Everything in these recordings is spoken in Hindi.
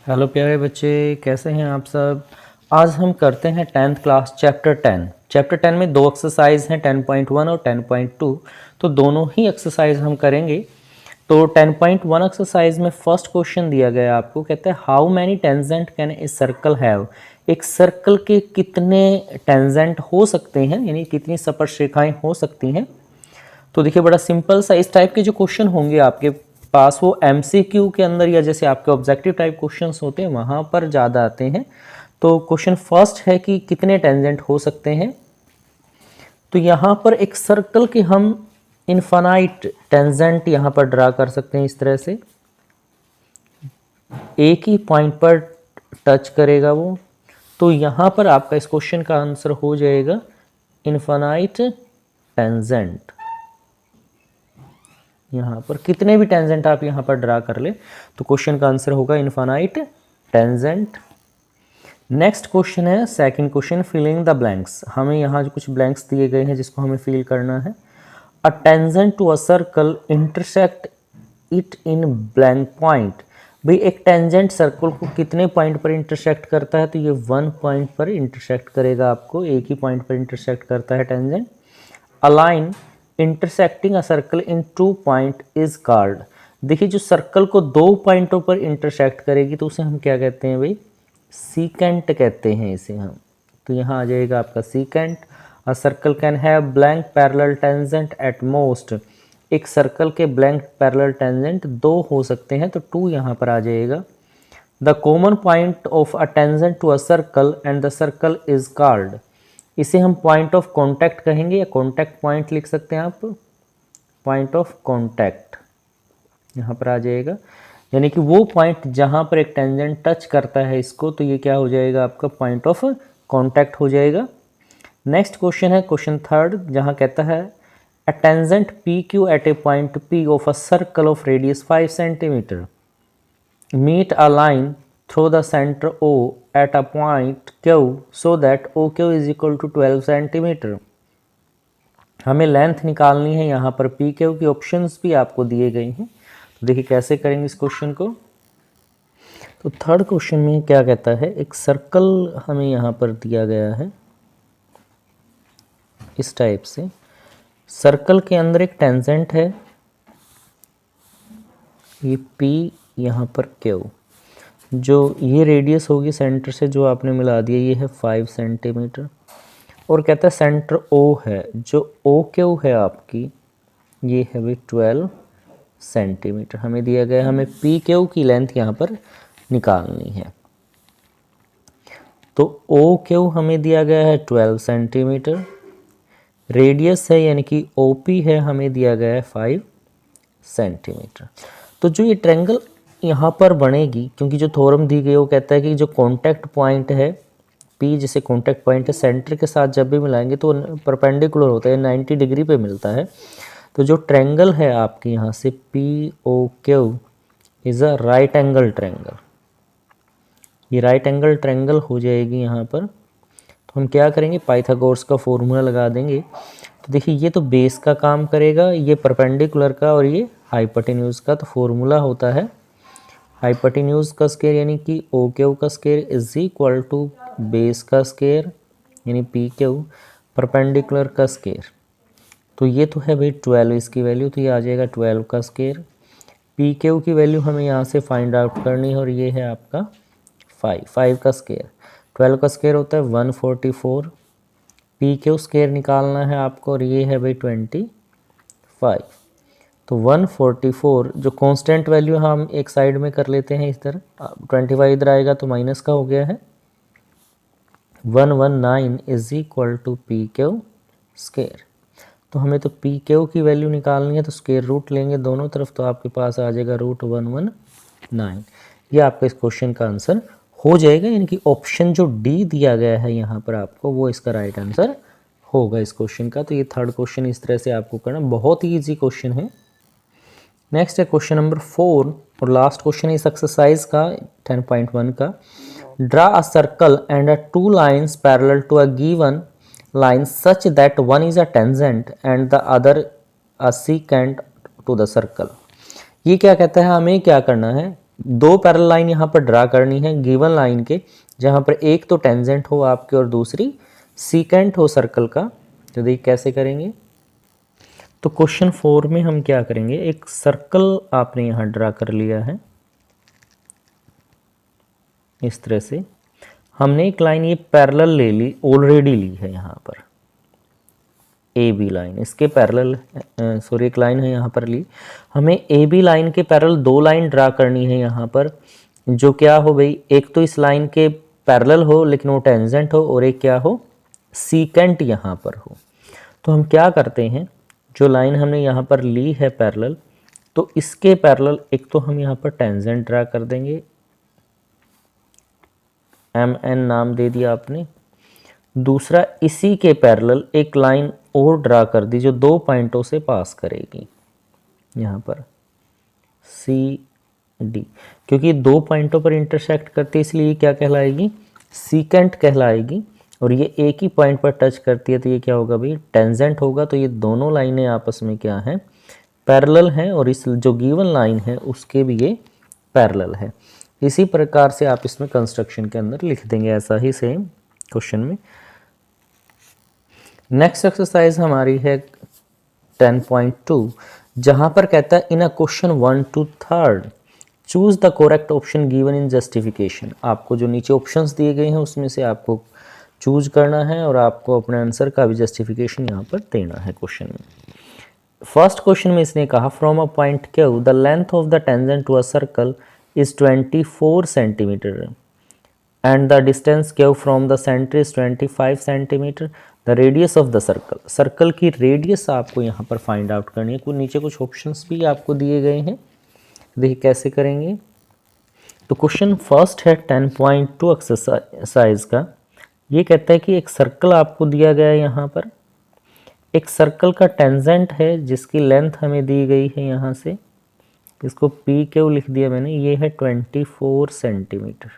हेलो प्यारे बच्चे, कैसे हैं आप सब। आज हम करते हैं 10th क्लास चैप्टर 10 में दो एक्सरसाइज हैं 10.1 और 10.2। तो दोनों ही एक्सरसाइज हम करेंगे। तो 10.1 एक्सरसाइज में फर्स्ट क्वेश्चन दिया गया आपको, कहता है how many tangent can a circle have. एक सर्कल के कितने टेंजेंट हो सकते हैं, यानी कितनी स्पर्शरेखाएं हो सकती हैं। तो देखिए बड़ा सिंपल सा इस टाइप के जो क्वेश्चन होंगे आपके पास वो एमसीक्यू के अंदर या जैसे आपके ऑब्जेक्टिव टाइप क्वेश्चंस होते हैं वहाँ पर ज़्यादा आते हैं। तो क्वेश्चन फर्स्ट है कि कितने टेंजेंट हो सकते हैं। तो यहाँ पर एक सर्कल के हम इनफाइनाइट टेंजेंट यहाँ पर ड्रा कर सकते हैं इस तरह से, एक ही पॉइंट पर टच करेगा वो। तो यहाँ पर आपका इस क्वेश्चन का आंसर हो जाएगा इनफाइनाइट टेंजेंट। यहाँ पर कितने भी टेंजेंट आप यहाँ पर ड्रा कर ले तो क्वेश्चन का आंसर होगा इनफाइनाइट टेंजेंट। नेक्स्ट क्वेश्चन है second question, filling the blanks. हमें यहाँ जो कुछ ब्लैंक्स दिए गए हैं जिसको हमें फिल करना है। A tangent to a circle intersect it in blank point. भाई एक टेंजेंट सर्कल को कितने पॉइंट पर इंटरसेक्ट करता है, तो ये 1 पॉइंट पर इंटरसेक्ट करेगा आपको, एक ही पॉइंट पर इंटरसेक्ट करता है tangent. A line intersecting a circle in 2 point is called. देखिए जो सर्कल को 2 पॉइंटों पर इंटरसेक्ट करेगी तो उसे हम क्या कहते हैं भाई, सीकेंट कहते हैं इसे हम। तो यहाँ आ जाएगा आपका secant. A circle can have blank parallel tangent at most. एक सर्कल के ब्लैंक पैरेलल टेंजेंट 2 हो सकते हैं, तो 2 यहाँ पर आ जाएगा। The common point of a tangent to a circle and the circle is called. इसे हम पॉइंट ऑफ कांटेक्ट कहेंगे या कांटेक्ट पॉइंट लिख सकते हैं आप, पॉइंट ऑफ कांटेक्ट यहाँ पर आ जाएगा। यानी कि वो पॉइंट जहाँ पर एक टेंजेंट टच करता है इसको, तो ये क्या हो जाएगा आपका पॉइंट ऑफ कांटेक्ट हो जाएगा। नेक्स्ट क्वेश्चन है क्वेश्चन थर्ड, जहाँ कहता है a tangent P Q at a point P of a circle of radius 5 centimetre meet a line through the center O at a point Q so that OQ is equal to 12 centimetre. हमें लेंथ निकालनी है यहाँ पर पी क्यू की, ऑप्शंस भी आपको दिए गए हैं। तो देखिए कैसे करेंगे इस क्वेश्चन को। तो थर्ड क्वेश्चन में क्या कहता है, एक सर्कल हमें यहाँ पर दिया गया है इस टाइप से। सर्कल के अंदर एक टेंजेंट है, ये पी यहाँ पर क्यू, जो ये रेडियस होगी सेंटर से जो आपने मिला दिया, ये है 5 सेंटीमीटर। और कहता है सेंटर ओ है, जो ओ क्यू है आपकी, ये है भी 12 सेंटीमीटर हमें दिया गया। हमें पी क्यू की लेंथ यहाँ पर निकालनी है। तो ओ क्यू हमें दिया गया है 12 सेंटीमीटर, रेडियस है यानी कि ओ पी है हमें दिया गया है 5 सेंटीमीटर। तो जो ये ट्रायंगल यहाँ पर बनेगी, क्योंकि जो थ्योरम दी गई वो कहता है कि जो कॉन्टैक्ट पॉइंट है P, जैसे कॉन्टैक्ट पॉइंट है सेंटर के साथ जब भी मिलाएंगे तो परपेंडिकुलर होता है, 90 डिग्री पे मिलता है। तो जो ट्रायंगल है आपके यहाँ से POQ is a right angle triangle, ये राइट एंगल ट्रायंगल हो जाएगी यहाँ पर। तो हम क्या करेंगे, पाइथागोरस का फॉर्मूला लगा देंगे। तो देखिए ये तो बेस का काम करेगा, ये परपेंडिकुलर का और ये हाइपोटेन्यूज का। तो फॉर्मूला होता है हाइपोटेन्यूज का स्क्वायर यानी कि ओ क्यू का square is equal to base का स्क्वायर यानी पी क्यू परपेंडिकुलर का स्क्वायर। तो ये तो है भाई 12 इसकी वैल्यू, तो ये आ जाएगा 12 का स्क्वायर। पी क्यू की वैल्यू हमें यहाँ से फाइंड आउट करनी है और ये है आपका 5 का स्क्वायर। 12 का स्क्वायर होता है 144, पी क्यू स्क्वायर निकालना है आपको और ये है भाई 25। तो 144 जो कांस्टेंट वैल्यू हम एक साइड में कर लेते हैं इस तरह, 25 इधर आएगा तो माइनस का हो गया है। 119 is equal to P Q square. तो हमें तो पी क्यू की वैल्यू निकालनी है, तो स्क्वायर रूट लेंगे दोनों तरफ, तो आपके पास आ जाएगा √119। ये आपका इस क्वेश्चन का आंसर हो जाएगा, यानी कि ऑप्शन जो डी दिया गया है यहाँ पर आपको, वो इसका राइट आंसर होगा इस क्वेश्चन का। तो ये थर्ड क्वेश्चन इस तरह से आपको करना, बहुत ही ईजी क्वेश्चन है। नेक्स्ट है क्वेश्चन नंबर 4 और लास्ट क्वेश्चन इस एक्सरसाइज का 10.1 का। Draw a circle and 2 lines parallel to a given line such that one is a tangent and the other a secant to the circle। ये क्या कहता है, हमें क्या करना है, दो पैरेलल लाइन यहाँ पर ड्रा करनी है गिवन लाइन के, जहाँ पर एक तो टेंजेंट हो आपके और दूसरी सीकेंट हो सर्कल का। तो देखिए कैसे करेंगे। तो क्वेश्चन 4 में हम क्या करेंगे, एक सर्कल आपने यहाँ ड्रा कर लिया है इस तरह से। हमने एक लाइन ये पैरेलल ले ली, ऑलरेडी ली है यहाँ पर ए बी लाइन, इसके पैरेलल सॉरी एक लाइन है यहाँ पर ली। हमें ए बी लाइन के पैरेलल दो लाइन ड्रा करनी है यहाँ पर, जो क्या हो भाई, एक तो इस लाइन के पैरेलल हो लेकिन वो टेंजेंट हो, और एक क्या हो, सीकेंट यहाँ पर हो। तो हम क्या करते हैं, जो लाइन हमने यहाँ पर ली है पैरेलल, तो इसके पैरेलल एक तो हम यहाँ पर टेंजेंट ड्रा कर देंगे, एम एन नाम दे दिया आपने। दूसरा इसी के पैरेलल एक लाइन और ड्रा कर दी जो दो पॉइंटों से पास करेगी यहाँ पर सी डी, क्योंकि दो पॉइंटों पर इंटरसेक्ट करती है इसलिए क्या कहलाएगी, सीकेंट कहलाएगी। और ये एक ही पॉइंट पर टच करती है तो ये क्या होगा भाई, टेंजेंट होगा। तो ये दोनों लाइनें आपस में क्या हैं, पैरेलल हैं, और इस जो गिवन लाइन है उसके भी ये पैरेलल है। इसी प्रकार से आप इसमें कंस्ट्रक्शन के अंदर लिख देंगे, ऐसा ही सेम क्वेश्चन में। नेक्स्ट एक्सरसाइज हमारी है 10.2, जहां पर कहता है in a question 1 to 3 choose the correct option given in justification. आपको जो नीचे ऑप्शंस दिए गए हैं उसमें से आपको चूज करना है और आपको अपने आंसर का भी जस्टिफिकेशन यहाँ पर देना है क्वेश्चन में। फर्स्ट क्वेश्चन में इसने कहा from a point Q the length of the tangent to a circle is 24 centimetre and the distance q from the center is 25 centimeter, the radius of the circle, circle की रेडियस आपको यहाँ पर फाइंड आउट करनी है। कुछ नीचे कुछ ऑप्शंस भी आपको दिए गए हैं, देखिए कैसे करेंगे। तो क्वेश्चन फर्स्ट है 10.2 एक्सरसाइज का। ये कहता है कि एक सर्कल आपको दिया गया है, यहाँ पर एक सर्कल का टेंजेंट है जिसकी लेंथ हमें दी गई है, यहाँ से इसको पी क्यू लिख दिया मैंने, ये है 24 सेंटीमीटर।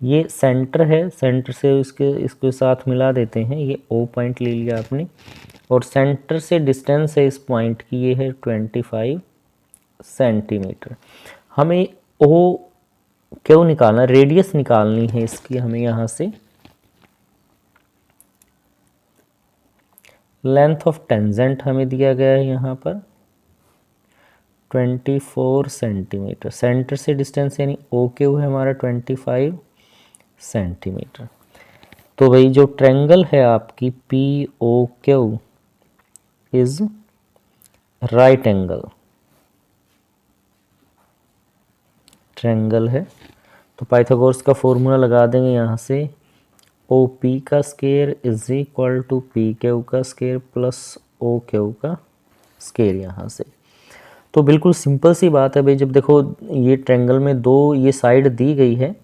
ये सेंटर है, सेंटर से इसके साथ मिला देते हैं, ये ओ पॉइंट ले लिया आपने, और सेंटर से डिस्टेंस है इस पॉइंट की, ये है 25 सेंटीमीटर। हमें ओ क्यों निकालना, रेडियस निकालनी है इसकी हमें। यहाँ से लेंथ ऑफ टेंजेंट हमें दिया गया है यहाँ पर 24 सेंटीमीटर, सेंटर से डिस्टेंस यानी ओ क्यू है हमारा 25 सेंटीमीटर। तो भाई जो ट्रायंगल है आपकी P O Q is right angle triangle है। तो पाइथागोरस का फॉर्मूला लगा देंगे यहाँ से, ओ पी का square is equal to P Q का स्क्वायर प्लस ओ क्यू का स्क्वायर यहाँ से। तो बिल्कुल सिंपल सी बात है भाई, जब देखो ये ट्रायंगल में दो ये साइड दी गई है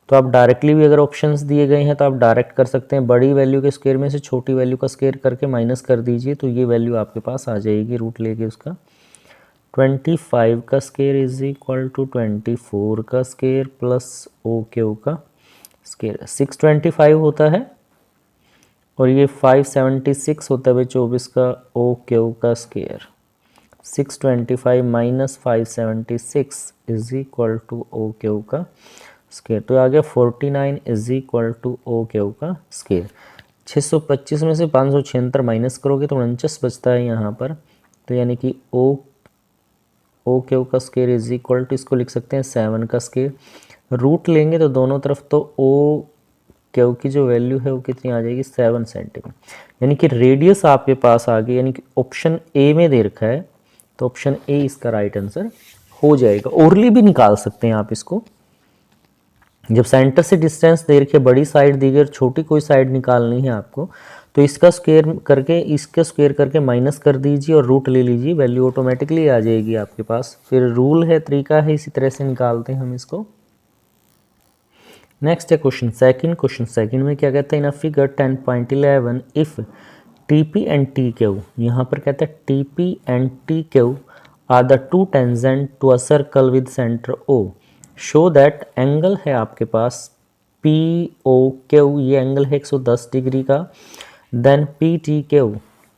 तो आप डायरेक्टली भी अगर ऑप्शंस दिए गए हैं तो आप डायरेक्ट कर सकते हैं, बड़ी वैल्यू के स्क्वायर में से छोटी वैल्यू का स्क्वायर करके माइनस कर दीजिए तो ये वैल्यू आपके पास आ जाएगी रूट लेके उसका। 25 का स्क्वायर इज इक्वल टू 24 का स्क्वायर प्लस ओ क्यू का स्क्वायर, 625 होता है और ये 576 होता है भाई 24 का ओ क्यू का square. 625 minus 576 is equal to O Q का स्क्वायर, तो आ गया 49 is equal to O Q का स्क्वायर। 625 में से 576 माइनस करोगे तो 49 बचता है यहाँ पर, तो यानी कि ओ क्यू का स्क्वायर इज इक्वल टू, इसको लिख सकते हैं 7 का स्क्वायर। रूट लेंगे तो दोनों तरफ तो ओ क्यू की जो वैल्यू है वो कितनी आ जाएगी 7 सेंटीमीटर, यानी कि रेडियस आपके पास आ गई, यानी कि ऑप्शन ए में दे रखा है तो ऑप्शन ए इसका राइट आंसर हो जाएगा। ओरली भी निकाल सकते हैं आप इसको, जब सेंटर से डिस्टेंस दे रखी है, बड़ी साइड दी गई और छोटी कोई साइड निकालनी है आपको, तो इसका स्क्वायर करके माइनस कर दीजिए और रूट ले लीजिए, वैल्यू ऑटोमेटिकली आ जाएगी आपके पास। फिर रूल है, तरीका है, इसी तरह से निकालते हैं हम इसको। नेक्स्ट है क्वेश्चन सेकंड में क्या कहता है, in a figure 10.11 if TP and T Q, यहाँ पर कहता है TP and T Q are the two tangent to a circle with centre O, show that angle है आपके पास पी ओ क्यू, ये एंगल है 110 डिग्री का, देन पी टी क्यू,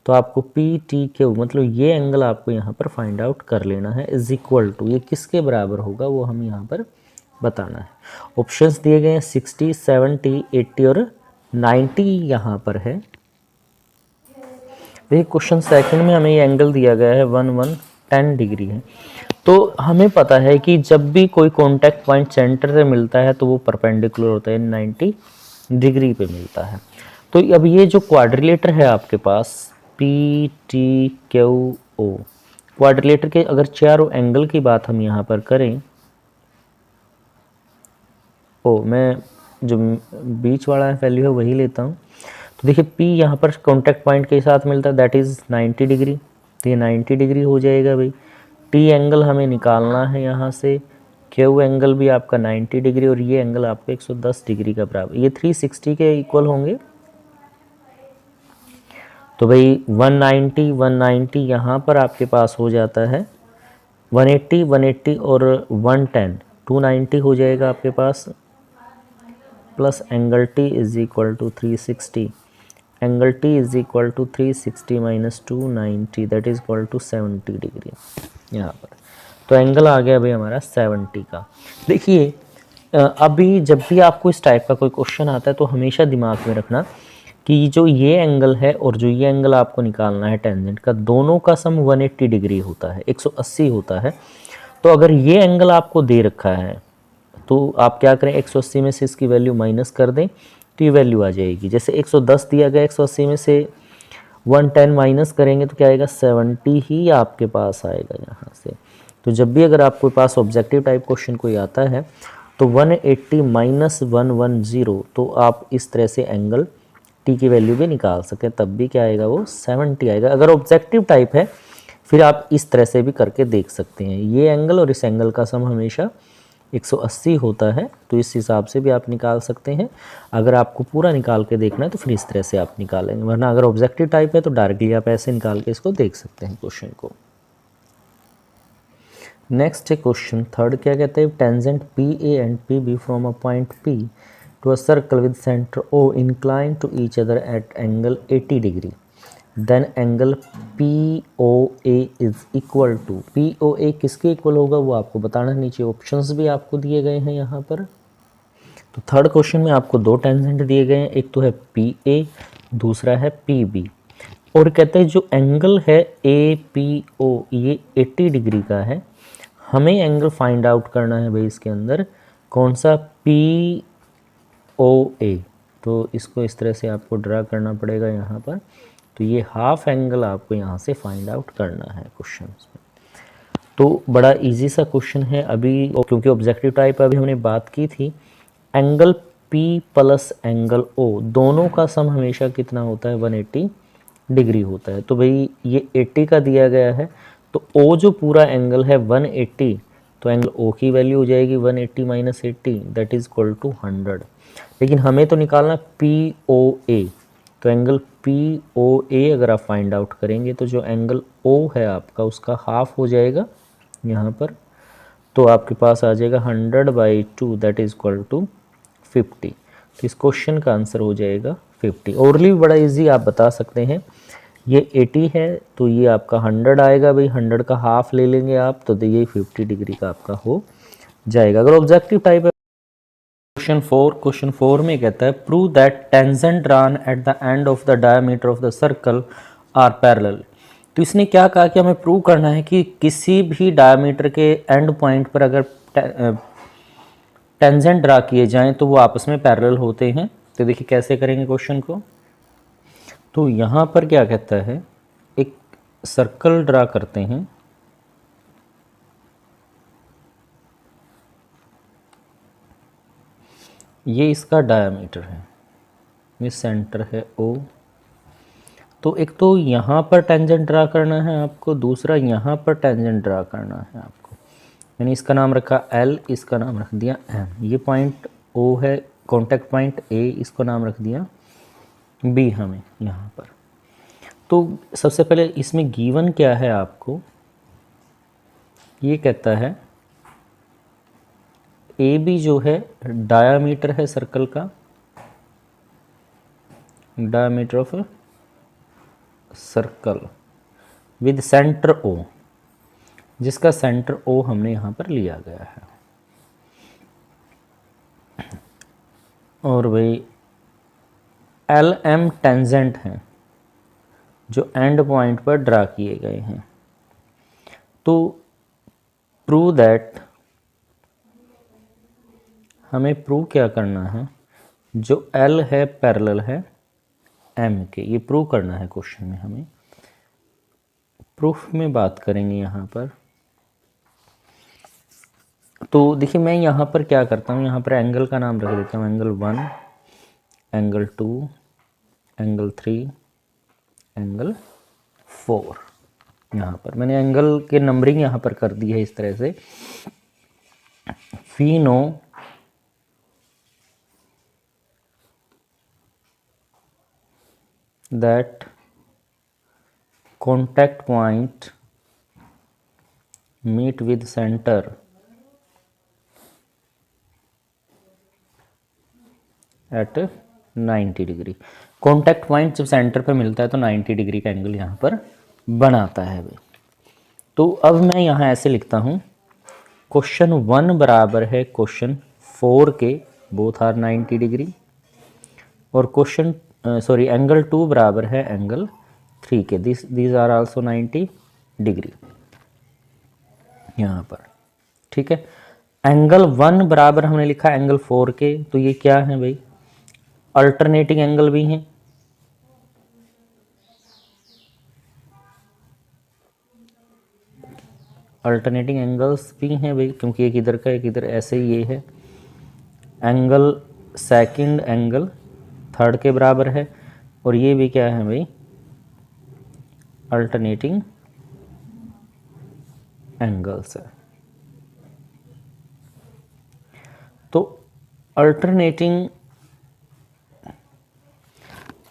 तो तो आपको पी टी क्यू मतलब ये एंगल आपको यहाँ पर फाइंड आउट कर लेना है, इज इक्वल टू, ये किसके बराबर होगा वो हम यहाँ पर बताना है। ऑप्शंस दिए गए हैं 60, 70, 80 और 90 यहाँ पर है। देखिए क्वेश्चन सेकंड में हमें ये एंगल दिया गया है 10 डिग्री है। तो हमें पता है कि जब भी कोई कॉन्टैक्ट पॉइंट सेंटर से मिलता है तो वो परपेंडिकुलर होता है, 90 डिग्री पे मिलता है। तो अब ये जो क्वाड्रिलेटर है आपके पास P T Q O, quadrilateral के अगर चारों एंगल की बात हम यहाँ पर करें, मैं जो बीच वाला वैल्यू है वही लेता हूँ। तो देखिए P यहाँ पर कॉन्टैक्ट पॉइंट के साथ मिलता है, दैट इज़ 90 डिग्री, तो ये 90 डिग्री हो जाएगा भाई। T एंगल हमें निकालना है यहाँ से, Q एंगल भी आपका 90 डिग्री और ये एंगल आपका 110 डिग्री का बराबर, ये 360 के इक्वल होंगे। तो भाई 190 यहाँ पर आपके पास हो जाता है 180 और 110, 290 हो जाएगा आपके पास, plus angle T is equal to 360, angle T is equal to 360 minus 290 that is equal to 70 degree यहाँ पर। तो एंगल आ गया भाई हमारा 70 का। देखिए अभी जब भी आपको इस टाइप का कोई क्वेश्चन आता है तो हमेशा दिमाग में रखना कि जो ये एंगल है और जो ये एंगल आपको निकालना है टेंजेंट का, दोनों का सम 180 डिग्री होता है, 180 होता है। तो अगर ये एंगल आपको दे रखा है तो आप क्या करें, 180 में से इसकी वैल्यू माइनस कर दें तो ये वैल्यू आ जाएगी। जैसे 110 दिया गया, 180 में से 110 माइनस करेंगे तो क्या आएगा, 70 ही आपके पास आएगा यहाँ से। तो जब भी अगर आपके पास ऑब्जेक्टिव टाइप क्वेश्चन कोई आता है तो 180 माइनस 110, तो आप इस तरह से एंगल टी की वैल्यू भी निकाल सकते हैं, तब भी क्या आएगा वो 70 आएगा। अगर ऑब्जेक्टिव टाइप है फिर आप इस तरह से भी करके देख सकते हैं, ये एंगल और इस एंगल का सम हमेशा 180 होता है, तो इस हिसाब से भी आप निकाल सकते हैं। अगर आपको पूरा निकाल के देखना है तो फिर इस तरह से आप निकालेंगे, वरना अगर ऑब्जेक्टिव टाइप है तो डायरेक्टली आप ऐसे निकाल के इसको देख सकते हैं क्वेश्चन को। नेक्स्ट है क्वेश्चन थर्ड, क्या कहते हैं, tangent P A and P B from a point P to a circle with centre O incline to each other at angle 80 degree, then angle P O A is equal to, P O A किसके इक्वल होगा वो आपको बताना। नीचे ऑप्शंस भी आपको दिए गए हैं यहाँ पर। तो थर्ड क्वेश्चन में आपको दो टेंजेंट दिए गए हैं, एक तो है पी ए, दूसरा है पी बी, और कहते हैं जो एंगल है ए पी ओ ये 80 डिग्री का है, हमें एंगल फाइंड आउट करना है भाई इसके अंदर कौन सा, पी ओ ए। तो इसको इस तरह से आपको ड्रा करना पड़ेगा यहाँ पर। तो ये हाफ एंगल आपको यहाँ से फाइंड आउट करना है क्वेश्चन में। तो बड़ा इजी सा क्वेश्चन है अभी, क्योंकि ऑब्जेक्टिव टाइप अभी हमने बात की थी। Angle P plus angle O दोनों का सम हमेशा कितना होता है, 180 डिग्री होता है। तो भाई ये 80 का दिया गया है, तो O जो पूरा एंगल है 180, तो एंगल O की वैल्यू हो जाएगी 180 minus 80 that is equal to 100। लेकिन हमें तो निकालना POA, तो एंगल POA अगर आप फाइंड आउट करेंगे तो जो एंगल O है आपका उसका हाफ हो जाएगा यहाँ पर, तो आपके पास आ जाएगा 100/2 दैट इज इक्वल टू 50। तो इस क्वेश्चन का आंसर हो जाएगा 50। ओरली बड़ा इजी आप बता सकते हैं, ये 80 है तो ये आपका 100 आएगा भाई, 100 का हाफ ले लेंगे आप तो ये 50 डिग्री का आपका हो जाएगा। अगर ऑब्जेक्टिव टाइप है क्वेश्चन 4 में कहता है prove that tangent drawn at the end of the diameter of the circle are parallel. तो इसने क्या कहा कि हमें प्रूव करना है कि किसी भी डायमीटर के एंड पॉइंट पर अगर टेंजेंट ड्रा किए जाएं तो वो आपस में पैरेलल होते हैं। तो देखिए कैसे करेंगे क्वेश्चन को। तो यहाँ पर क्या कहता है, एक सर्कल ड्रा करते हैं, ये इसका डायमीटर है, ये सेंटर है O। तो एक तो यहाँ पर टेंजेंट ड्रा करना है आपको, दूसरा यहाँ पर टेंजेंट ड्रा करना है आपको, यानी इसका नाम रखा L, इसका नाम रख दिया M। ये पॉइंट O है, कॉन्टैक्ट पॉइंट A, इसको नाम रख दिया B हमें यहाँ पर। तो सबसे पहले इसमें गिवन क्या है आपको, ये कहता है AB जो है डायामीटर है सर्कल का, diameter of circle with centre O, जिसका सेंटर ओ हमने यहाँ पर लिया गया है। और भाई एल एम टेंजेंट हैं जो एंड पॉइंट पर ड्रा किए गए हैं। तो प्रूव दैट, हमें प्रूव क्या करना है, जो एल है पैरेलल है एम के, ये प्रूव करना है क्वेश्चन में। हमें प्रूफ में बात करेंगे यहाँ पर। तो देखिए मैं यहाँ पर क्या करता हूँ, यहाँ पर एंगल का नाम रख देता हूँ, एंगल 1, एंगल 2, एंगल 3, एंगल 4। यहाँ पर मैंने एंगल के नंबरिंग यहाँ पर कर दी है इस तरह से। We know that contact point meet with center at 90 degree. Contact point जब सेंटर पे मिलता है तो 90 डिग्री का एंगल यहाँ पर बनाता है भाई। तो अब मैं यहाँ ऐसे लिखता हूँ, क्वेश्चन 1 बराबर है क्वेश्चन 4 के, बोथ आर 90 डिग्री, और क्वेश्चन एंगल 2 बराबर है एंगल 3 के, दीज आर आल्सो 90 डिग्री यहाँ पर। ठीक है, एंगल 1 बराबर हमने लिखा एंगल 4 के, तो ये क्या है भाई, अल्टरनेटिंग एंगल भी हैं। अल्टरनेटिंग एंगल्स भी हैं भाई, क्योंकि एक इधर का एक इधर, ऐसे ही ये है। एंगल सेकंड एंगल थर्ड के बराबर है, और ये भी क्या है भाई, अल्टरनेटिंग एंगल्स है। तो alternating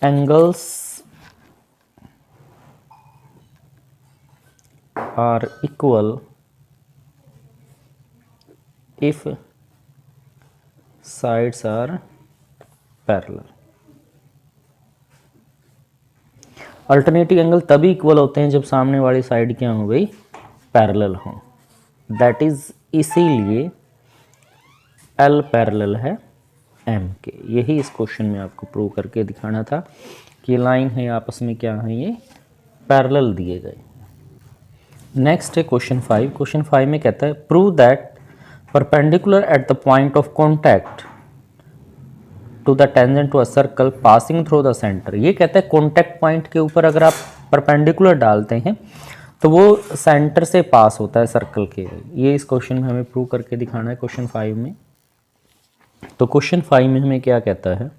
angles are equal if sides are parallel. Alternative angle तभी इक्वल होते हैं जब सामने वाली साइड क्या हो गई, पैरेलल हो। दैट इज, इसीलिए एल पैरेलल है एम के। यही इस क्वेश्चन में आपको प्रूव करके दिखाना था कि लाइन है आपस में क्या है, ये पैरेलल दिए गए। नेक्स्ट है क्वेश्चन 5। क्वेश्चन 5 में कहता है prove that perpendicular at the point of contact to the tangent to a circle passing through the centre. ये कहता है कॉन्टैक्ट पॉइंट के ऊपर अगर आप परपेंडिकुलर डालते हैं तो वो सेंटर से पास होता है सर्कल के। ये इस क्वेश्चन में हमें प्रूव करके दिखाना है क्वेश्चन 5 में। तो क्वेश्चन 5 में हमें क्या कहता है,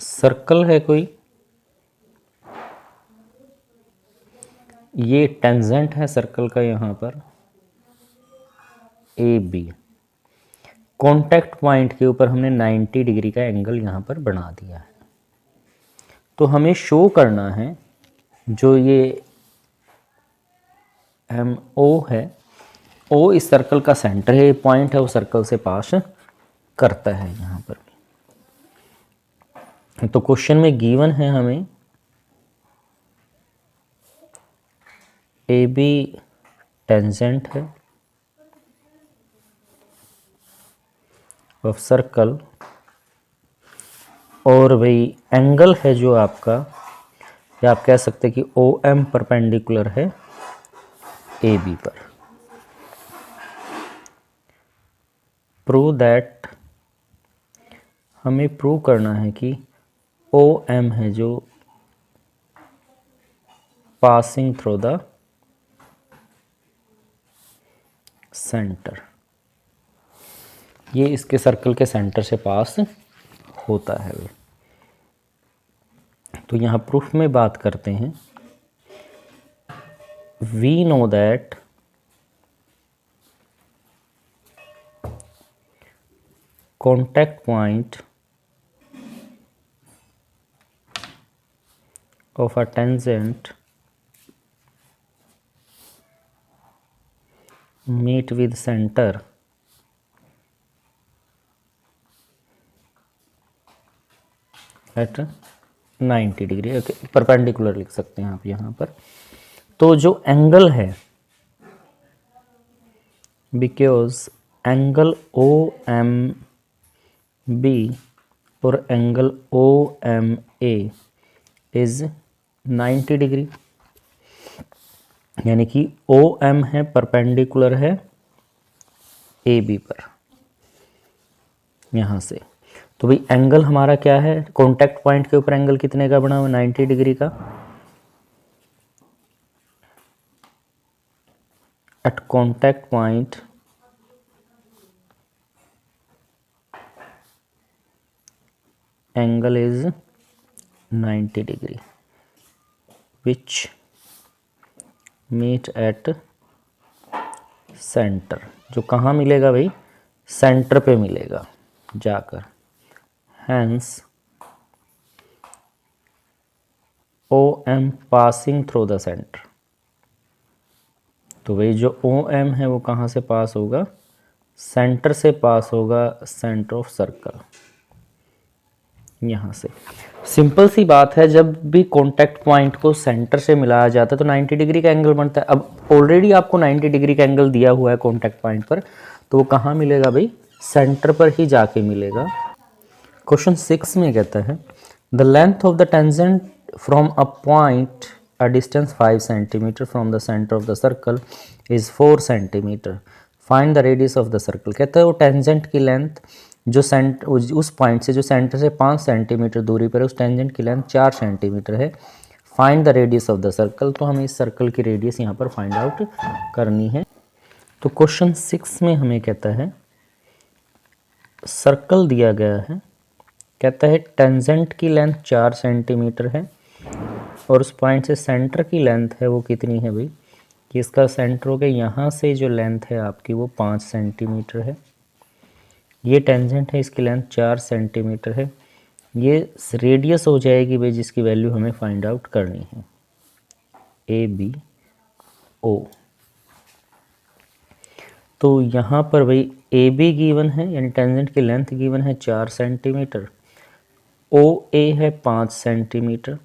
सर्कल है कोई, ये टेंजेंट है सर्कल का यहाँ पर ए बी, कॉन्टैक्ट पॉइंट के ऊपर हमने 90 डिग्री का एंगल यहाँ पर बना दिया है। तो हमें शो करना है जो ये एम ओ है, ओ इस सर्कल का सेंटर है, पॉइंट है वो सर्कल से पास करता है यहाँ पर। तो क्वेश्चन में गिवन है हमें ए बी टेंजेंट है ऑफ सर्कल, और भाई एंगल है जो आपका, या आप कह सकते हैं कि ओ एम परपेंडिकुलर है ए बी पर। प्रूव दैट, हमें प्रूव करना है कि ओ एम है जो पासिंग थ्रू द सेंटर, ये इसके सर्कल के सेंटर से पास होता है। तो यहाँ प्रूफ में बात करते हैं, we know that contact point of a tangent meet with center at 90 degree, okay, perpendicular लिख सकते हैं आप यहाँ पर। तो जो एंगल है, because angle O M B और angle O M A is 90 degree, यानी कि ओ एम है परपेंडिकुलर है ए बी पर यहाँ से। तो भाई एंगल हमारा क्या है, कॉन्टैक्ट पॉइंट के ऊपर एंगल कितने का बना हुआ, 90 डिग्री का। At contact point angle is 90 degree which meet at centre. जो कहाँ मिलेगा भाई, सेंटर पे मिलेगा जाकर। Hence O M passing through the centre. तो भाई जो ओ एम है वो कहाँ से पास होगा, सेंटर से पास होगा, सेंटर ऑफ सर्कल यहाँ से। सिंपल सी बात है, जब भी कॉन्टैक्ट पॉइंट को सेंटर से मिलाया जाता है तो 90 डिग्री का एंगल बनता है। अब ऑलरेडी आपको 90 डिग्री का एंगल दिया हुआ है कॉन्टैक्ट पॉइंट पर, तो वो कहाँ मिलेगा भाई, सेंटर पर ही जाके मिलेगा। क्वेश्चन 6 में कहता है the length of the tangent from a point a distance 5 centimetre from the centre of the circle is 4 centimetre, find the radius of the circle. कहता है वो टेंजेंट की लेंथ जो उस पॉइंट से जो सेंटर से 5 सेंटीमीटर दूरी पर है, उस टेंजेंट की लेंथ 4 सेंटीमीटर है। Find the radius of the circle. तो हमें इस सर्कल की रेडियस यहाँ पर फाइंड आउट करनी है। तो क्वेश्चन 6 में हमें कहता है सर्कल दिया गया है, कहता है टेंजेंट की लेंथ 4 सेंटीमीटर है और उस पॉइंट से सेंटर की लेंथ है वो कितनी है भाई, कि इसका सेंटर हो गया, यहाँ से जो लेंथ है आपकी वो 5 सेंटीमीटर है। ये टेंजेंट है, इसकी लेंथ 4 सेंटीमीटर है। ये रेडियस हो जाएगी भाई जिसकी वैल्यू हमें फाइंड आउट करनी है, ए बी ओ। तो यहाँ पर भाई ए बी गिवन है, यानी टेंजेंट की लेंथ गिवन है 4 सेंटीमीटर, ओ ए है 5 सेंटीमीटर।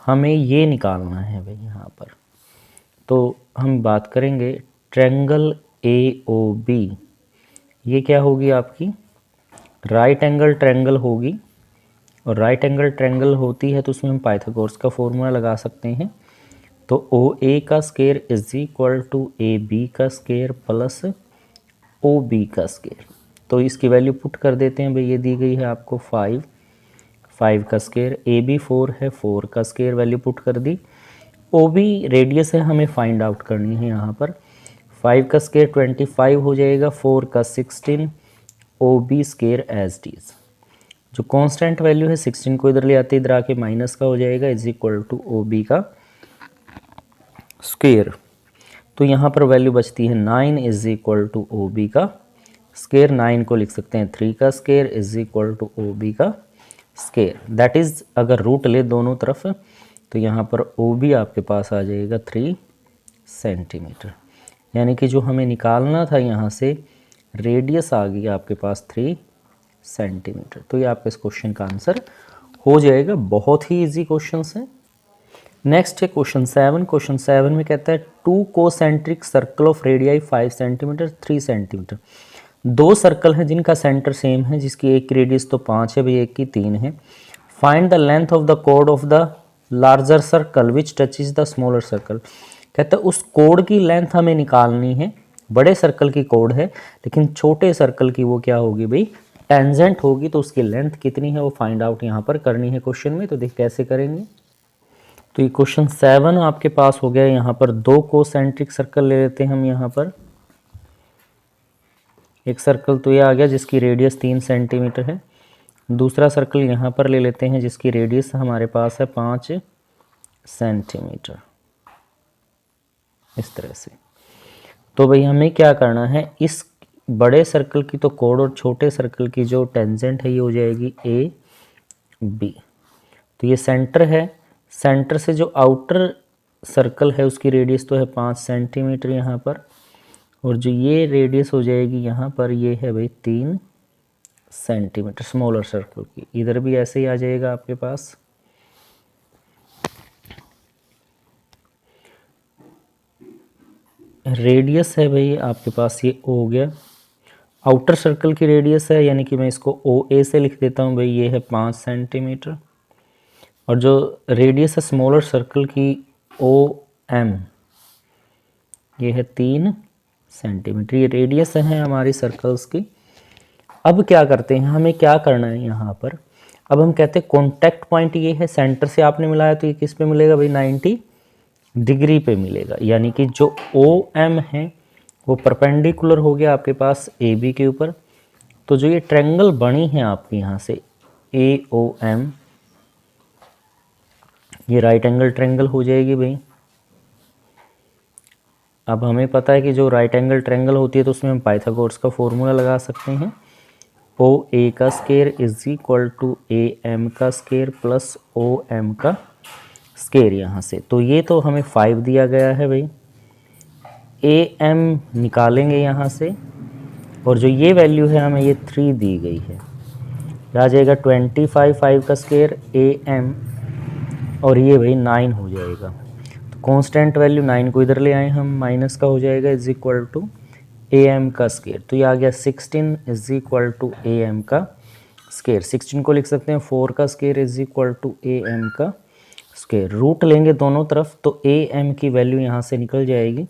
हमें ये निकालना है भाई यहाँ पर। तो हम बात करेंगे ट्रायंगल ए ओ बी, ये क्या होगी आपकी, राइट एंगल ट्रायंगल होगी। और राइट एंगल ट्रायंगल होती है तो उसमें हम पाइथागोरस का फॉर्मूला लगा सकते हैं। तो ओ ए का square is equal to A B का स्क्वायर प्लस ओ बी का स्क्वायर। तो इसकी वैल्यू पुट कर देते हैं भाई, ये दी गई है आपको 5 का स्क्वायर, ए बी 4 है, 4 का स्क्वायर वैल्यू पुट कर दी। ओ बी रेडियस है, हमें फाइंड आउट करनी है यहाँ पर। 5 का स्क्वायर 25 हो जाएगा, 4 का 16, O B square as is. जो कांस्टेंट वैल्यू है 16 को इधर ले आते इधर आके माइनस का हो जाएगा, is equal to O B का स्क्वायर। तो यहाँ पर वैल्यू बचती है 9 is equal to O B का स्क्वायर। 9 को लिख सकते हैं 3 का square is equal to O B का स्क्वायर। दैट इज अगर रूट ले दोनों तरफ तो यहाँ पर ओ बी आपके पास आ जाएगा 3 सेंटीमीटर, यानी कि जो हमें निकालना था यहाँ से रेडियस आ गई आपके पास 3 सेंटीमीटर। तो ये आपके इस क्वेश्चन का आंसर हो जाएगा। बहुत ही इजी क्वेश्चन है। नेक्स्ट है क्वेश्चन 7। क्वेश्चन 7 में कहता है 2 concentric circle of radii 5 centimetre 3 centimetre. 2 circle हैं जिनका सेंटर सेम है, जिसकी एक की रेडियस तो 5 है भाई, एक की 3 है। Find the length of the code of the larger circle which touches the smaller circle. कहता है उस कोड की लेंथ हमें निकालनी है। बड़े सर्कल की कोड है लेकिन छोटे सर्कल की वो क्या होगी भाई, टेंजेंट होगी। तो उसकी लेंथ कितनी है वो फाइंड आउट यहाँ पर करनी है क्वेश्चन में। तो देख कैसे करेंगे। तो ये क्वेश्चन 7 आपके पास हो गया। यहाँ पर 2 कोसेंट्रिक सर्कल ले लेते हैं हम। यहाँ पर एक सर्कल तो ये आ गया जिसकी रेडियस 3 सेंटीमीटर है। दूसरा सर्कल यहाँ पर ले लेते हैं जिसकी रेडियस हमारे पास है 5 सेंटीमीटर, इस तरह से। तो भाई हमें क्या करना है, इस बड़े सर्कल की तो कोड और छोटे सर्कल की जो टेंजेंट है ये हो जाएगी ए बी। तो ये सेंटर है, सेंटर से जो आउटर सर्कल है उसकी रेडियस तो है 5 सेंटीमीटर यहाँ पर, और जो ये रेडियस हो जाएगी यहाँ पर ये है भाई 3 सेंटीमीटर स्मॉलर सर्कल की। इधर भी ऐसे ही आ जाएगा आपके पास। रेडियस है भाई आपके पास, ये O हो गया, आउटर सर्कल की रेडियस है, यानी कि मैं इसको OA से लिख देता हूँ भाई, ये है 5 सेंटीमीटर। और जो रेडियस है स्मॉलर सर्कल की OM, ये है 3 सेंटीमीटर। ये रेडियस है हमारी सर्कल्स की। अब क्या करते हैं, हमें क्या करना है यहाँ पर, अब हम कहते हैं कॉन्टैक्ट पॉइंट ये है, सेंटर से आपने मिलाया तो ये किस पे मिलेगा भाई, 90 डिग्री पे मिलेगा। यानी कि जो OM है वो परपेंडिकुलर हो गया आपके पास AB के ऊपर। तो जो ये ट्रायंगल बनी है आपके यहाँ से AOM, ये राइट एंगल ट्रायंगल हो जाएगी भाई। अब हमें पता है कि जो राइट एंगल ट्रायंगल होती है तो उसमें हम पाइथागोरस का फॉर्मूला लगा सकते हैं, OA का square is equal to AM का स्क्वायर प्लस OM का स्क्वायर यहाँ से। तो ये तो हमें 5 दिया गया है भाई, AM निकालेंगे यहाँ से, और जो ये वैल्यू है हमें ये 3 दी गई है, आ जाएगा 25, 5 का स्क्वायर AM, और ये भाई 9 हो जाएगा। तो कांस्टेंट वैल्यू 9 को इधर ले आए हम, माइनस का हो जाएगा इज इक्वल टू AM का स्क्वायर। तो ये आ गया 16 इज इक्वल टू AM का स्क्वायर। 16 को लिख सकते हैं 4 का square is equal to AM का स्क्वायर। रूट लेंगे दोनों तरफ तो AM की वैल्यू यहाँ से निकल जाएगी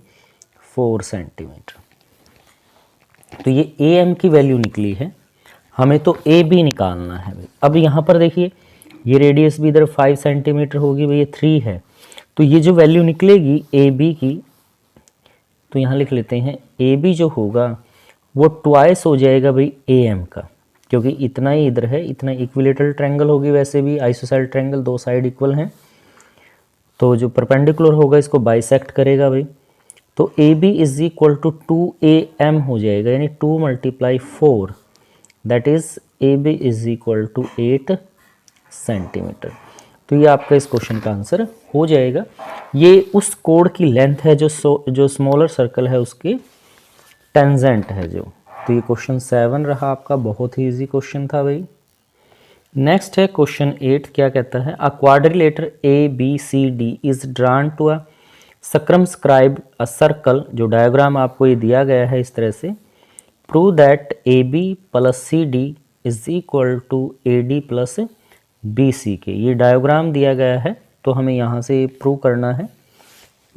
4 सेंटीमीटर। तो ये AM की वैल्यू निकली है, हमें तो AB निकालना है भाई। अब यहाँ पर देखिए ये रेडियस भी इधर 5 सेंटीमीटर होगी भाई, ये 3 है, तो ये जो वैल्यू निकलेगी AB की, तो यहाँ लिख लेते हैं AB जो होगा वो ट्वाइस हो जाएगा भाई AM का, क्योंकि इतना ही इधर है, इतना इक्विलेटरल ट्रायंगल होगी, वैसे भी आइसोसेलेस ट्रायंगल 2 साइड इक्वल हैं, तो जो परपेंडिकुलर होगा इसको बाइसेक्ट करेगा भाई। तो AB is equal to 2AM हो जाएगा, यानी 2 × 4, that is AB is equal to 8 centimetre. तो ये आपका इस क्वेश्चन का आंसर हो जाएगा। ये उस कोड की लेंथ है जो स्मॉलर सर्कल है उसके टेंजेंट है जो। तो ये क्वेश्चन 7 रहा आपका, बहुत ही इजी क्वेश्चन था भाई। नेक्स्ट है क्वेश्चन 8, क्या कहता है, a quadrilateral ABCD is drawn to a circumscribe a circle. जो डायग्राम आपको ये दिया गया है इस तरह से, prove that AB plus CD is equal to AD plus BC के। ये डायग्राम दिया गया है तो हमें यहाँ से प्रूव करना है,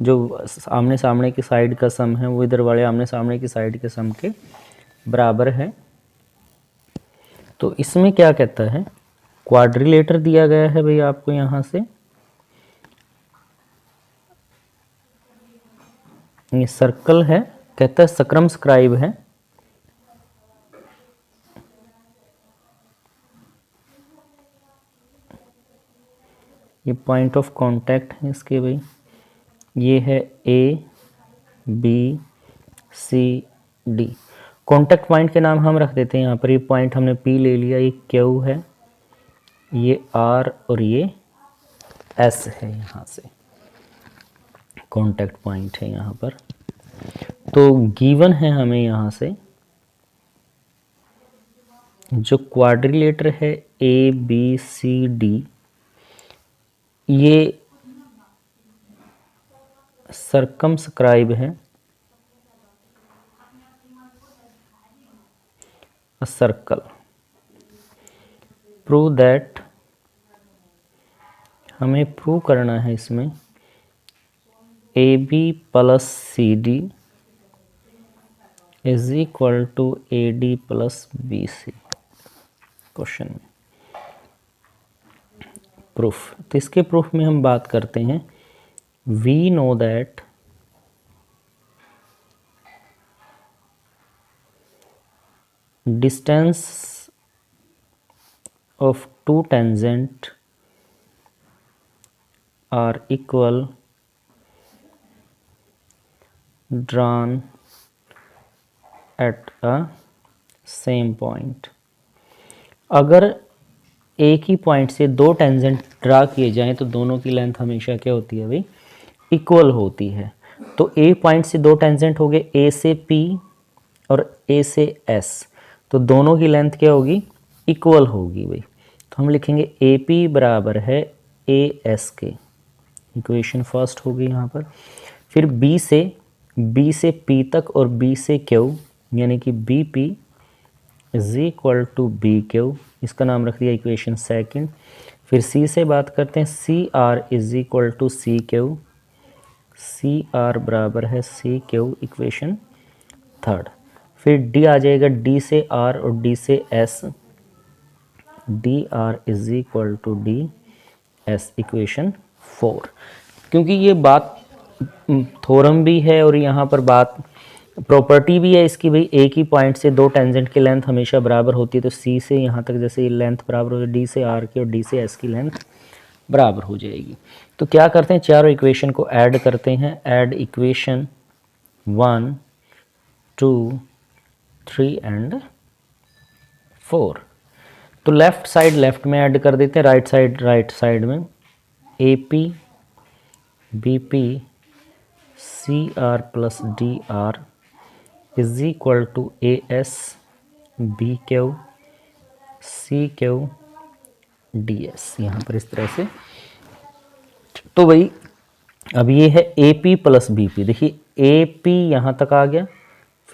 जो आमने सामने की साइड का सम है वो इधर वाले आमने सामने की साइड के सम के बराबर है। तो इसमें क्या कहता है, क्वाड्रिलेटर दिया गया है भाई आपको यहाँ से, ये सर्कल है, कहता है सर्कमस्क्राइब है, ये पॉइंट ऑफ कांटेक्ट है इसके भाई, ये है ABCD। कांटेक्ट पॉइंट के नाम हम रख देते हैं यहाँ पर, ये पॉइंट हमने P ले लिया, ये Q है, ये R और ये S है, यहाँ से कांटेक्ट पॉइंट है यहाँ पर। तो गिवन है हमें यहाँ से जो क्वाड्रिलेटर है ABCD, ये सर्कमस्क्राइब है अ सर्कल। प्रूव दैट, हमें प्रूव करना है इसमें AB plus CD is equal to AD plus BC। Question में प्रूफ, तो इसके प्रूफ में हम बात करते हैं, we know that distance of two tangent are equal drawn at a same point. अगर एक ही पॉइंट से दो टेंजेंट ड्रा किए जाएं तो दोनों की लेंथ हमेशा क्या होती है भाई, इक्वल होती है। तो ए पॉइंट से दो टेंजेंट हो गए, ए से P और A से S, तो दोनों की लेंथ क्या होगी, इक्वल होगी भाई। तो हम लिखेंगे AP बराबर है AS के, इक्वेशन फर्स्ट होगी यहाँ पर। फिर B से बी से पी तक और बी से क्यू, यानी कि B P is equal to B Q, इसका नाम रख दिया इक्वेशन सेकंड। फिर सी से बात करते हैं, C R is equal to C Q, C R बराबर है सी क्यू, इक्वेशन थर्ड। फिर डी आ जाएगा, डी से आर और डी से S, D R is equal to D S, equation four. क्योंकि ये बात थ्योरम भी है और यहाँ पर बात प्रॉपर्टी भी है इसकी, भाई एक ही पॉइंट से दो टेंजेंट की लेंथ हमेशा बराबर होती है, तो सी से यहाँ तक जैसे लेंथ बराबर हो, डी से आर की और डी से एस की लेंथ बराबर हो जाएगी। तो क्या करते हैं, चारों इक्वेशन को ऐड करते हैं, ऐड इक्वेशन 1 2 3 एंड 4। तो लेफ्ट साइड लेफ्ट में ऐड कर देते हैं, राइट साइड में A P B P C R plus D R is equal to A S B Q C Q D S, यहाँ पर इस तरह से। तो भाई अब ये है A P plus B P, देखिए ए पी यहाँ तक आ गया,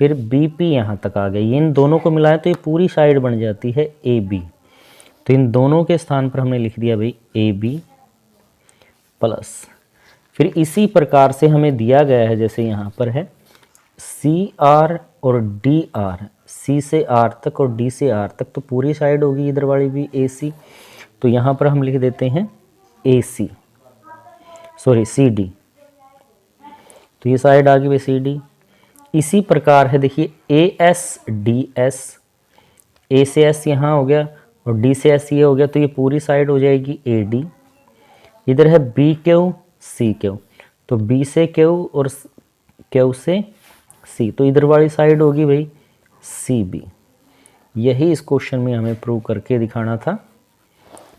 फिर बी पी यहाँ तक आ गया, ये इन दोनों को मिलाएं तो ये पूरी साइड बन जाती है ए बी। तो इन दोनों के स्थान पर हमने लिख दिया भाई ए बी प्लस, फिर इसी प्रकार से हमें दिया गया है जैसे यहाँ पर है सी आर और डी आर, सी से आर तक और डी से आर तक, तो पूरी साइड होगी इधर वाली भी ए सी, तो यहाँ पर हम लिख देते हैं ए सी, सॉरी सी डी, तो ये साइड आ गई भाई सी डी। इसी प्रकार है देखिए A S D S, A से एस यहाँ हो गया और डी से एस ये हो गया, तो ये पूरी साइड हो जाएगी ए डी। इधर है बी क्यू सी क्यू, तो बी से क्यू और क्यू से सी, तो इधर वाली साइड होगी भाई सी बी। यही इस क्वेश्चन में हमें प्रूव करके दिखाना था।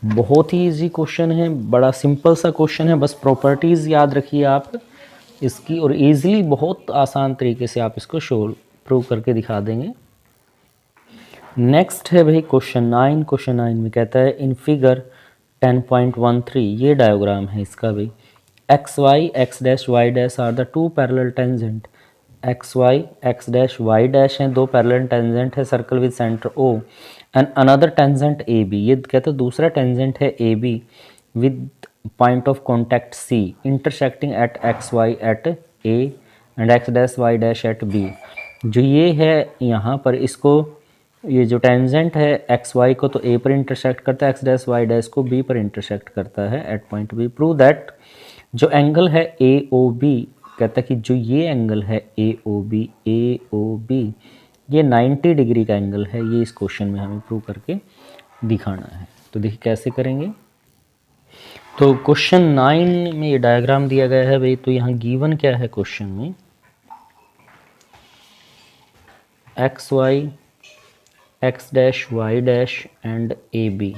बहुत ही इजी क्वेश्चन है, बड़ा सिंपल सा क्वेश्चन है, बस प्रॉपर्टीज़ याद रखिए आप इसकी और इजीली बहुत आसान तरीके से आप इसको प्रूव करके दिखा देंगे। नेक्स्ट है भाई क्वेश्चन 9। क्वेश्चन 9 में कहता है इन फिगर 10.13, ये डायग्राम है इसका भाई, X Y X dash Y dash are the two parallel tangent, X Y X dash Y dash हैं दो पैरेलल टेंजेंट है, circle with centre O and another tangent A B, ये कहते हैं दूसरा टेंजेंट है A B with point of contact C intersecting at X Y at A and X dash Y dash at B. जो ये है यहाँ पर इसको, ये जो टेंजेंट है एक्स वाई को तो ए पर इंटरसेक्ट करता है, एक्स डैश वाई डैश को बी पर इंटरसेक्ट करता है at point B. Prove that जो एंगल है ए ओ बी, कहता है कि जो ये एंगल है ए ओ बी ये 90 डिग्री का एंगल है, ये इस क्वेश्चन में हमें प्रूव करके दिखाना है। तो देखिए कैसे करेंगे। तो क्वेश्चन 9 में ये डायग्राम दिया गया है भाई, तो यहाँ गिवन क्या है क्वेश्चन में, X Y X dash Y dash and A B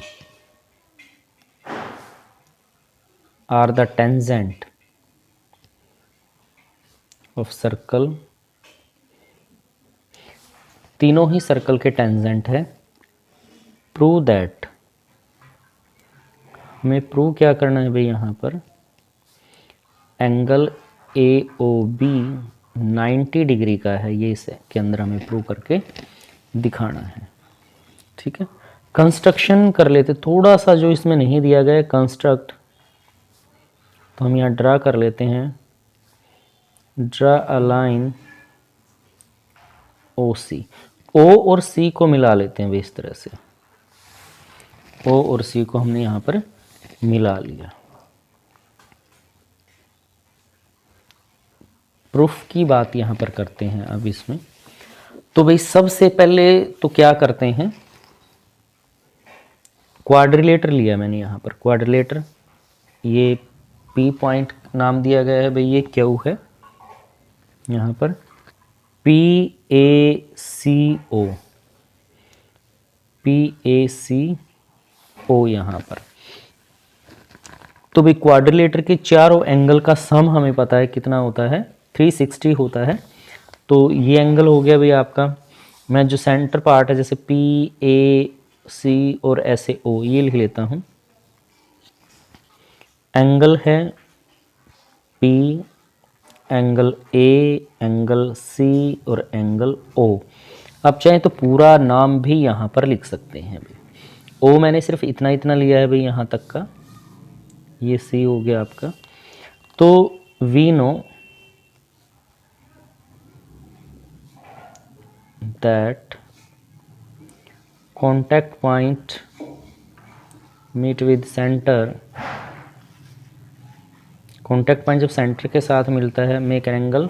are the tangent of circle, तीनों ही सर्कल के टेंजेंट है। प्रूव दैट, हमें प्रूव क्या करना है भाई, यहाँ पर angle A O B 90 degree का है, ये इसके अंदर हमें प्रूव करके दिखाना है। ठीक है, कंस्ट्रक्शन कर लेते, थोड़ा सा जो इसमें नहीं दिया गया है कंस्ट्रक्ट, तो हम यहाँ ड्रा कर लेते हैं, ड्रा अ लाइन ओ सी, ओ और सी को मिला लेते हैं भाई इस तरह से, ओ और सी को हमने यहाँ पर मिला लिया। प्रूफ की बात यहाँ पर करते हैं अब इसमें। तो भाई सबसे पहले तो क्या करते हैं, क्वाड्रिलेटर लिया मैंने यहाँ पर, क्वाड्रिलेटर, ये पी पॉइंट नाम दिया गया है भाई, ये क्यू है यहाँ पर, P A C O, P A सी ओ यहाँ पर। तो भाई क्वाड्रिलेटर के चारों एंगल का सम हमें पता है कितना होता है, 360 होता है। तो ये एंगल हो गया भाई आपका, मैं जो सेंटर पार्ट है जैसे पी ए सी और ऐसे ओ, ये लिख लेता हूँ, एंगल है P angle A, angle C और एंगल ओ। अब चाहे तो पूरा नाम भी यहाँ पर लिख सकते हैं भाई। ओ मैंने सिर्फ इतना इतना लिया है भाई यहाँ तक का, ये सी हो गया आपका। तो we know that contact point meet with centre, contact point जब सेंटर के साथ मिलता है, मेक एन एंगल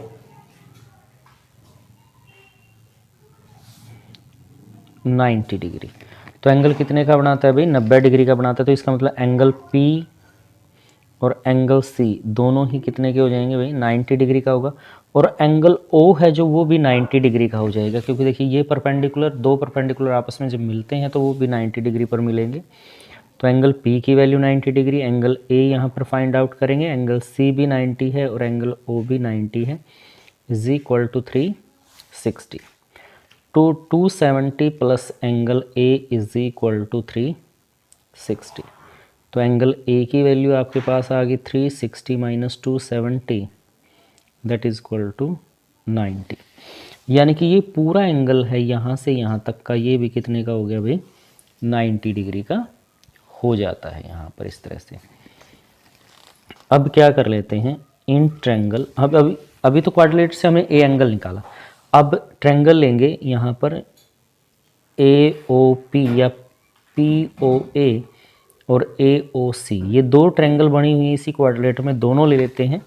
90 डिग्री। तो एंगल कितने का बनाता है भाई? 90 डिग्री का बनाता है। तो इसका मतलब एंगल पी और एंगल सी दोनों ही कितने के हो जाएंगे भाई? 90 डिग्री का होगा। और एंगल ओ है जो, वो भी 90 डिग्री का हो जाएगा, क्योंकि देखिए ये परपेंडिकुलर, दो परपेंडिकुलर आपस में जब मिलते हैं तो वो भी 90 डिग्री पर मिलेंगे। तो एंगल पी की वैल्यू 90 डिग्री, एंगल ए यहाँ पर फाइंड आउट करेंगे, एंगल सी भी 90 है और एंगल ओ भी 90 है, इज इक्वल टू 360। तो 270 plus angle A is equal to 360। तो एंगल ए की वैल्यू आपके पास आ गई 360 minus 270, that is equal to 90। यानी कि ये पूरा एंगल है यहाँ से यहाँ तक का, ये भी कितने का हो गया भाई? 90 डिग्री का हो जाता है यहाँ पर इस तरह से। अब क्या कर लेते हैं, इन ट्रेंगल, अब अभी तो क्वाड्रिलेटर से हमने ए एंगल निकाला, अब ट्रेंगल लेंगे यहाँ पर ए ओ पी या पी ओ ए और ए ओ सी, ये दो ट्रेंगल बनी हुई इसी क्वाड्रिलेटर में, दोनों ले लेते हैं।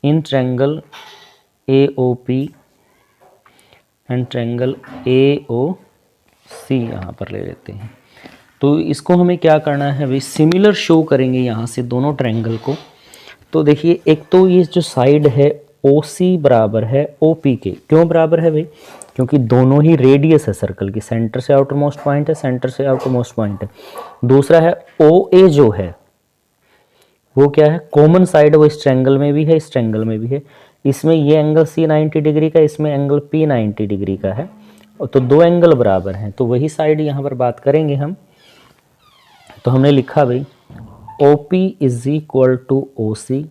In triangle A O P and triangle A O C यहाँ पर ले लेते हैं। तो इसको हमें क्या करना है भाई? सिमिलर शो करेंगे यहाँ से दोनों ट्रायंगल को। तो देखिए, एक तो ये जो साइड है OC बराबर है OP के। क्यों बराबर है भाई? क्योंकि दोनों ही रेडियस है सर्कल की, सेंटर से आउटर मोस्ट पॉइंट है, सेंटर से आउटर मोस्ट पॉइंट है। दूसरा है OA जो है वो क्या है? कॉमन साइड, वो इस ट्रायंगल में भी है, इस ट्रायंगल में भी है। इसमें ये एंगल C 90 डिग्री का, इसमें एंगल P 90 डिग्री का है, तो दो एंगल बराबर हैं, तो वही साइड यहाँ पर बात करेंगे हम। तो हमने लिखा भाई OP is equal to OC।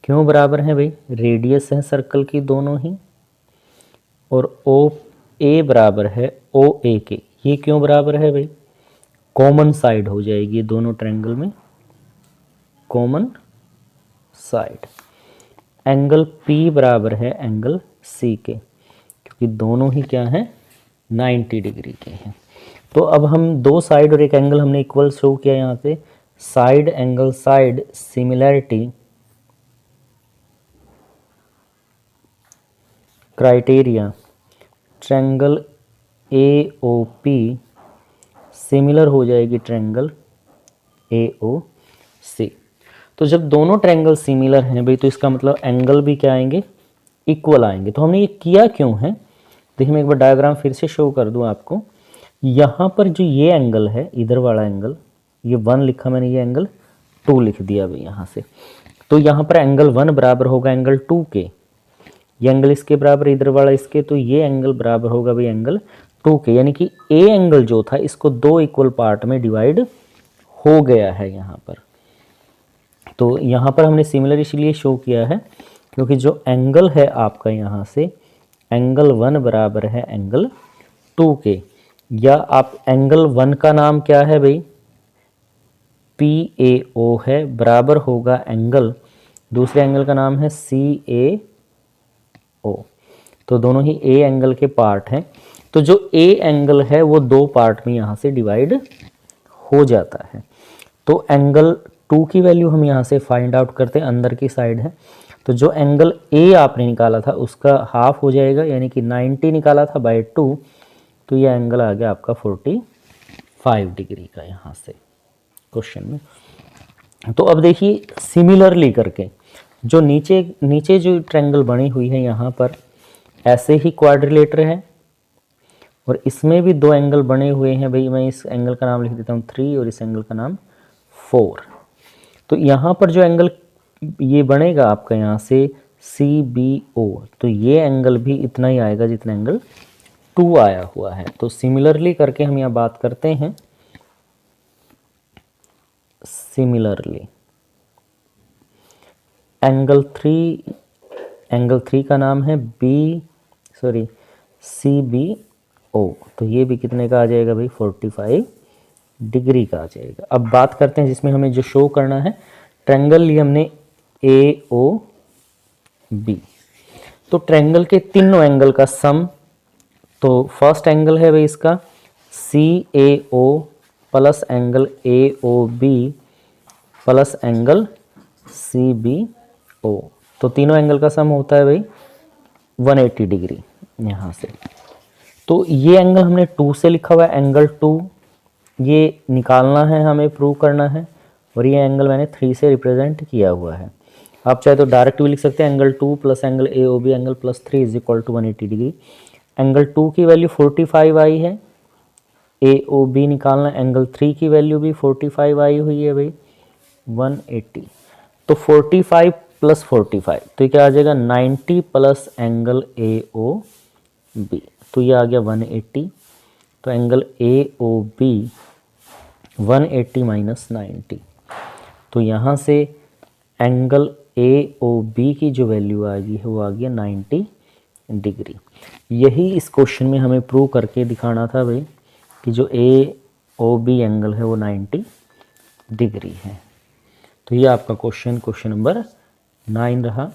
क्यों बराबर है भाई? रेडियस है सर्कल की दोनों ही। और OA बराबर है OA के। ये क्यों बराबर है भाई? कॉमन साइड हो जाएगी दोनों ट्रायंगल में, कॉमन साइड। एंगल P बराबर है एंगल C के, क्योंकि दोनों ही क्या हैं? 90 डिग्री के हैं। तो अब हम दो साइड और एक एंगल हमने इक्वल शो किया यहाँ पे। Side angle side similarity criteria, triangle AOP similar हो जाएगी ट्रायंगल AOC। तो जब दोनों ट्रायंगल सिमिलर हैं भाई, तो इसका मतलब एंगल भी क्या आएंगे? इक्वल आएंगे। तो हमने ये किया क्यों है? देखिए मैं एक बार डायग्राम फिर से शो कर दूं आपको। यहाँ पर जो ये एंगल है, इधर वाला एंगल, ये 1 लिखा मैंने, ये एंगल 2 लिख दिया भाई यहाँ से। तो यहाँ पर एंगल 1 बराबर होगा एंगल 2 के, ये एंगल इसके बराबर, इधर वाला इसके, तो ये एंगल बराबर होगा भाई एंगल 2 के। यानी कि ए एंगल जो था, इसको दो इक्वल पार्ट में डिवाइड हो गया है यहाँ पर। तो यहाँ पर हमने सिमिलर इसलिए शो किया है क्योंकि जो एंगल है आपका यहाँ से, एंगल 1 बराबर है एंगल 2 के। या आप एंगल 1 का नाम क्या है भाई? PAO है, बराबर होगा एंगल, दूसरे एंगल का नाम है CAO। तो दोनों ही A एंगल के पार्ट हैं। तो जो A एंगल है वो दो पार्ट में यहाँ से डिवाइड हो जाता है। तो एंगल 2 की वैल्यू हम यहाँ से फाइंड आउट करते हैं, अंदर की साइड है। तो जो एंगल A आपने निकाला था उसका हाफ हो जाएगा, यानी कि 90 निकाला था बाय 2, तो ये एंगल आ गया आपका 45 डिग्री का यहाँ से क्वेश्चन में। तो अब देखिए सिमिलरली करके, जो नीचे जो ट्रायंगल बनी हुई है यहाँ पर ऐसे ही क्वाड्रिलेटर है, और इसमें भी दो एंगल बने हुए हैं भाई। मैं इस एंगल का नाम लिख देता हूँ 3 और इस एंगल का नाम 4। तो यहाँ पर जो एंगल ये बनेगा आपका यहाँ से CBO, तो ये एंगल भी इतना ही आएगा जितना एंगल 2 आया हुआ है। तो सिमिलरली करके हम यहाँ बात करते हैं, सिमिलरली एंगल 3 एंगल 3 का नाम है CBO, तो ये भी कितने का आ जाएगा भाई 45 डिग्री का आ जाएगा। अब बात करते हैं जिसमें हमें जो शो करना है, ट्रायंगल लिया हमने AOB, तो ट्रायंगल के तीनों एंगल का सम, तो फर्स्ट एंगल है भाई इसका CAO plus angle AOB plus angle CBO, तो तीनों एंगल का सम होता है भाई 180 डिग्री यहाँ से। तो ये एंगल हमने 2 से लिखा हुआ है, एंगल 2 ये निकालना है, हमें प्रूव करना है, और ये एंगल मैंने 3 से रिप्रेजेंट किया हुआ है। आप चाहे तो डायरेक्ट भी लिख सकते हैं, angle 2 plus angle AOB angle plus 3 is equal to 180 degree. Angle 2 की वैल्यू 45 आई है, AOB निकालना, एंगल 3 की वैल्यू भी 45 आई हुई है भाई 180, तो 45 प्लस 45, तो ये क्या आ जाएगा 90 प्लस एंगल AOB, तो ये आ गया 180, तो एंगल AOB 180 माइनस 90, तो यहाँ से एंगल AOB की जो वैल्यू आएगी वो आ गया 90 डिग्री। यही इस क्वेश्चन में हमें प्रूव करके दिखाना था भाई कि जो AOB एंगल है वो 90 डिग्री है। तो ये आपका क्वेश्चन नंबर 9 रहा।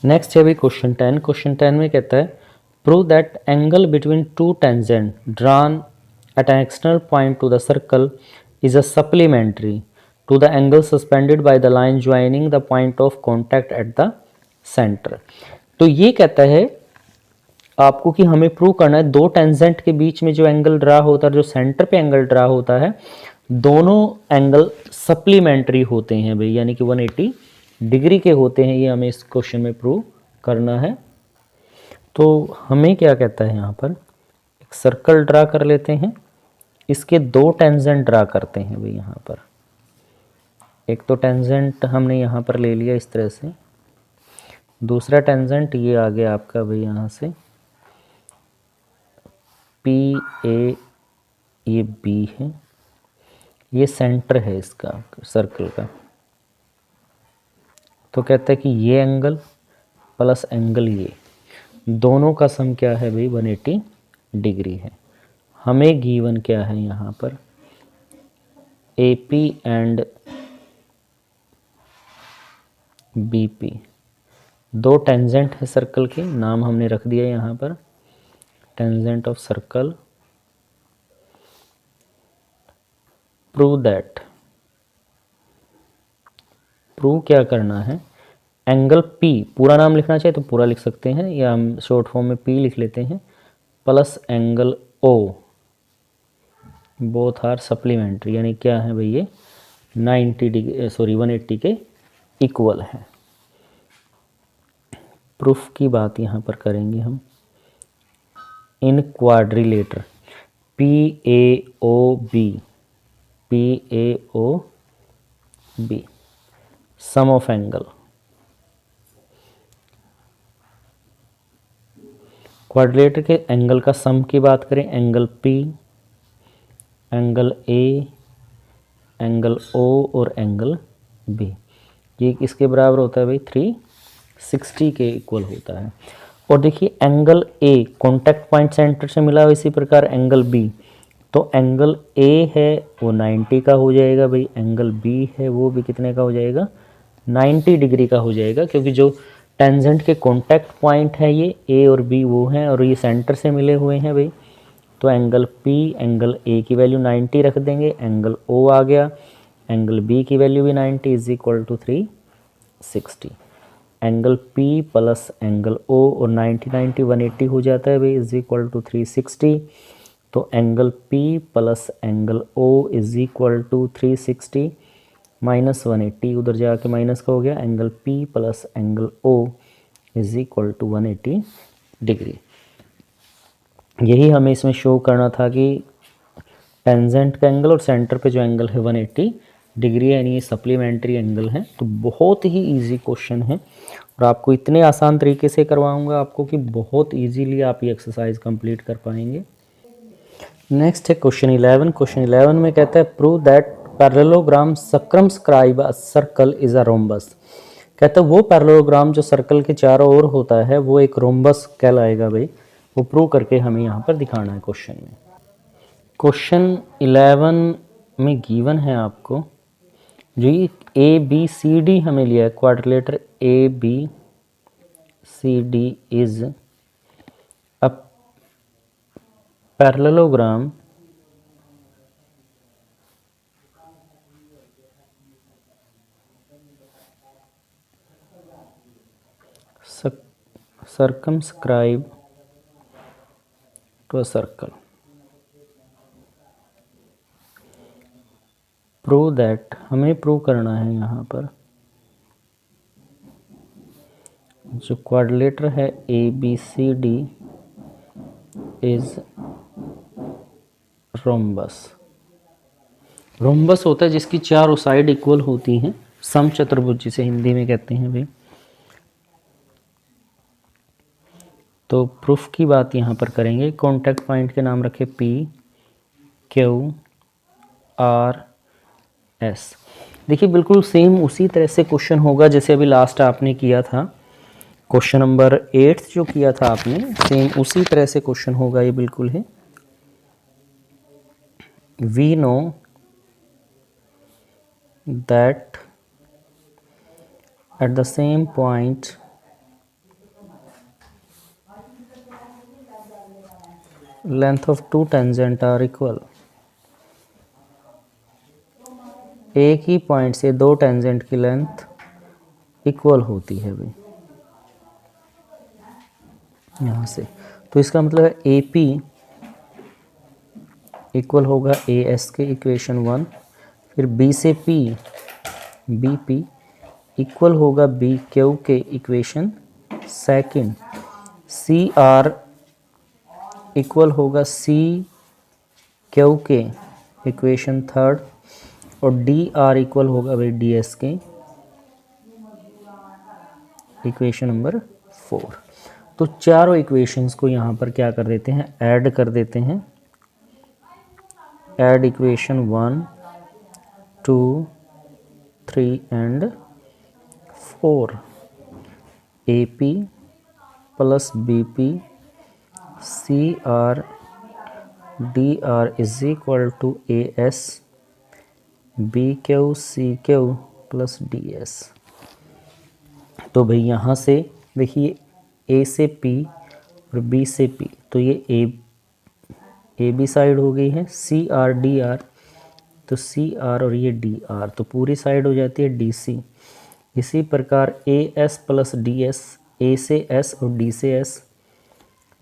नेक्स्ट है भाई क्वेश्चन 10। क्वेश्चन 10 में कहता है prove that angle between two tangent drawn at an external point to the circle is a supplementary to the angle suspended by the line joining the point of contact at the centre. तो ये कहता है आपको कि हमें प्रूव करना है दो टेंजेंट के बीच में जो एंगल ड्रा होता है, जो सेंटर पे एंगल ड्रा होता है, दोनों एंगल सप्लीमेंट्री होते हैं भाई, यानी कि 180 डिग्री के होते हैं। ये हमें इस क्वेश्चन में प्रूव करना है। तो हमें क्या कहता है, यहाँ पर एक सर्कल ड्रा कर लेते हैं, इसके दो टेंजेंट ड्रा करते हैं भाई। यहाँ पर एक तो टेंजेंट हमने यहाँ पर ले लिया इस तरह से, दूसरा टेंजेंट ये आ गया आपका भाई यहाँ से PA, ये B है, ये सेंटर है इसका सर्कल का। तो कहता है कि ये एंगल प्लस एंगल ये दोनों का सम क्या है भाई 180 डिग्री है। हमें गिवन क्या है यहाँ पर AP एंड BP, दो टेंजेंट है सर्कल के, नाम हमने रख दिया यहाँ पर tangent of circle. Prove that, prove क्या करना है, एंगल P, पूरा नाम लिखना चाहिए तो पूरा लिख सकते हैं, या हम शॉर्ट फॉर्म में P लिख लेते हैं, plus angle O, both are supplementary, यानी क्या है भाई ये 90 डिग्री 180 के इक्वल है। प्रूफ की बात यहाँ पर करेंगे हम। In quadrilateral PAOB sum of angle, quadrilateral के एंगल का सम की बात करें, angle P, angle A, angle O और एंगल B, ये किसके बराबर होता है भाई 360 के इक्वल होता है। और देखिए angle A contact point centre से मिला हुआ, इसी प्रकार एंगल B, तो एंगल A है वो 90 का हो जाएगा भाई, एंगल B है वो भी कितने का हो जाएगा 90 डिग्री का हो जाएगा, क्योंकि जो टेंजेंट के कॉन्टैक्ट पॉइंट है ये A और B वो हैं, और ये सेंटर से मिले हुए हैं भाई। तो एंगल P, एंगल A की वैल्यू 90 रख देंगे, एंगल O आ गया, एंगल B की वैल्यू भी 90 is equal to 360। Angle P plus angle O और 90 180 हो जाता है भाई, इज इक्वल टू 360। तो angle P plus angle O is equal to 360 minus 180, उधर जाके माइनस का हो गया, angle P plus angle O is equal to 180 degree. यही हमें इसमें शो करना था कि टेंजेंट का एंगल और सेंटर पे जो एंगल है 180 डिग्री है, यानी ये सप्लीमेंट्री एंगल है। तो बहुत ही इजी क्वेश्चन है, और आपको इतने आसान तरीके से करवाऊंगा आपको कि बहुत इजीली आप ये एक्सरसाइज कंप्लीट कर पाएंगे। नेक्स्ट है क्वेश्चन 11। क्वेश्चन 11 में कहता है prove that parallelogram circumscribe a circle is a rhombus. कहता है वो पैरेललोग्राम जो सर्कल के चारों ओर होता है वो एक रोम्बस कहलाएगा भाई। वो प्रूव करके हमें यहाँ पर दिखाना है क्वेश्चन में। क्वेश्चन 11 में गिवन है आपको जो ये ए बी सी डी हमें लिया है, quadrilateral A B C D is a parallelogram circumscribe to a circle. Prove that, हमें प्रूव करना है यहाँ पर जो क्वाड्रिलेटर है A B C D is rhombus. Rhombus होता है जिसकी चारों साइड इक्वल होती हैं, समचतुर्भुज जिसे हिंदी में कहते हैं भाई। तो प्रूफ की बात यहाँ पर करेंगे। कॉन्टैक्ट पॉइंट के नाम रखे पी क्यू आर एस। देखिए बिल्कुल सेम उसी तरह से क्वेश्चन होगा जैसे अभी लास्ट आपने किया था, क्वेश्चन नंबर 8 जो किया था आपने, सेम उसी तरह से क्वेश्चन होगा ये बिल्कुल है। We know that at the same point length of two tangent are equal. एक ही पॉइंट से दो टेंजेंट की लेंथ इक्वल होती है भाई यहाँ से। तो इसका मतलब है ए पी इक्वल होगा ए एस के इक्वेशन 1, फिर बी से पी बी पी इक्वल होगा बी क्यू के इक्वेशन 2, सी आर इक्वल होगा सी क्यू के इक्वेशन 3 और डी आर इक्वल होगा भाई डी एस के इक्वेशन नंबर 4। तो चारों इक्वेशंस को यहाँ पर क्या कर देते हैं, ऐड कर देते हैं। Add equation 1 2 3 and 4। A P plus B P C R D R is equal to A S B Q C Q plus D S. तो भाई यहाँ से देखिए ए से पी और बी से पी, तो ये ए बी साइड हो गई है, सी आर डी आर, तो सी आर और ये डी आर, तो पूरी साइड हो जाती है डी सी। इसी प्रकार A S plus D S, A से एस और डी से एस,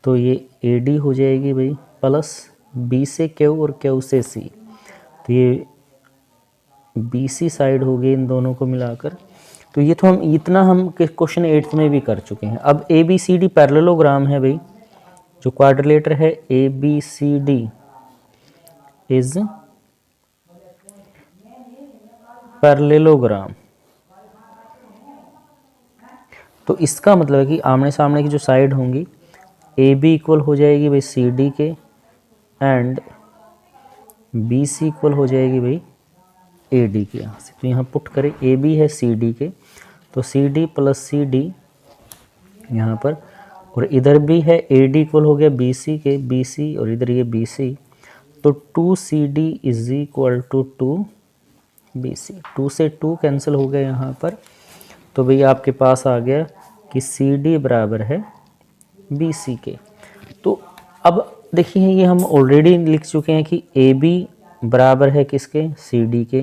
तो ये ए डी हो जाएगी भाई, प्लस बी से क्यू और क्यू से सी, तो ये बी सी साइड हो गई इन दोनों को मिलाकर। तो ये तो हम इतना हम क्वेश्चन 8 में भी कर चुके हैं। अब A B C D parallelogram है भाई, जो क्वाड्रिलेटर है A B C D is parallelogram. तो इसका मतलब है कि आमने सामने की जो साइड होंगी ए बी इक्वल हो जाएगी भाई सी डी के एंड बी सी इक्वल हो जाएगी भाई ए डी के। यहाँ से तो यहाँ पुट करें ए बी है सी डी के, तो C D plus C D यहाँ पर, और इधर भी है ए डी इक्वल हो गया बी सी के, बी सी और इधर ये बी सी, तो 2 C D is equal to 2 B C. 2 से 2 कैंसिल हो गया यहाँ पर, तो भाई आपके पास आ गया कि सी डी बराबर है बी सी के। तो अब देखिए ये हम ऑलरेडी लिख चुके हैं कि ए बी बराबर है किसके, सी डी के,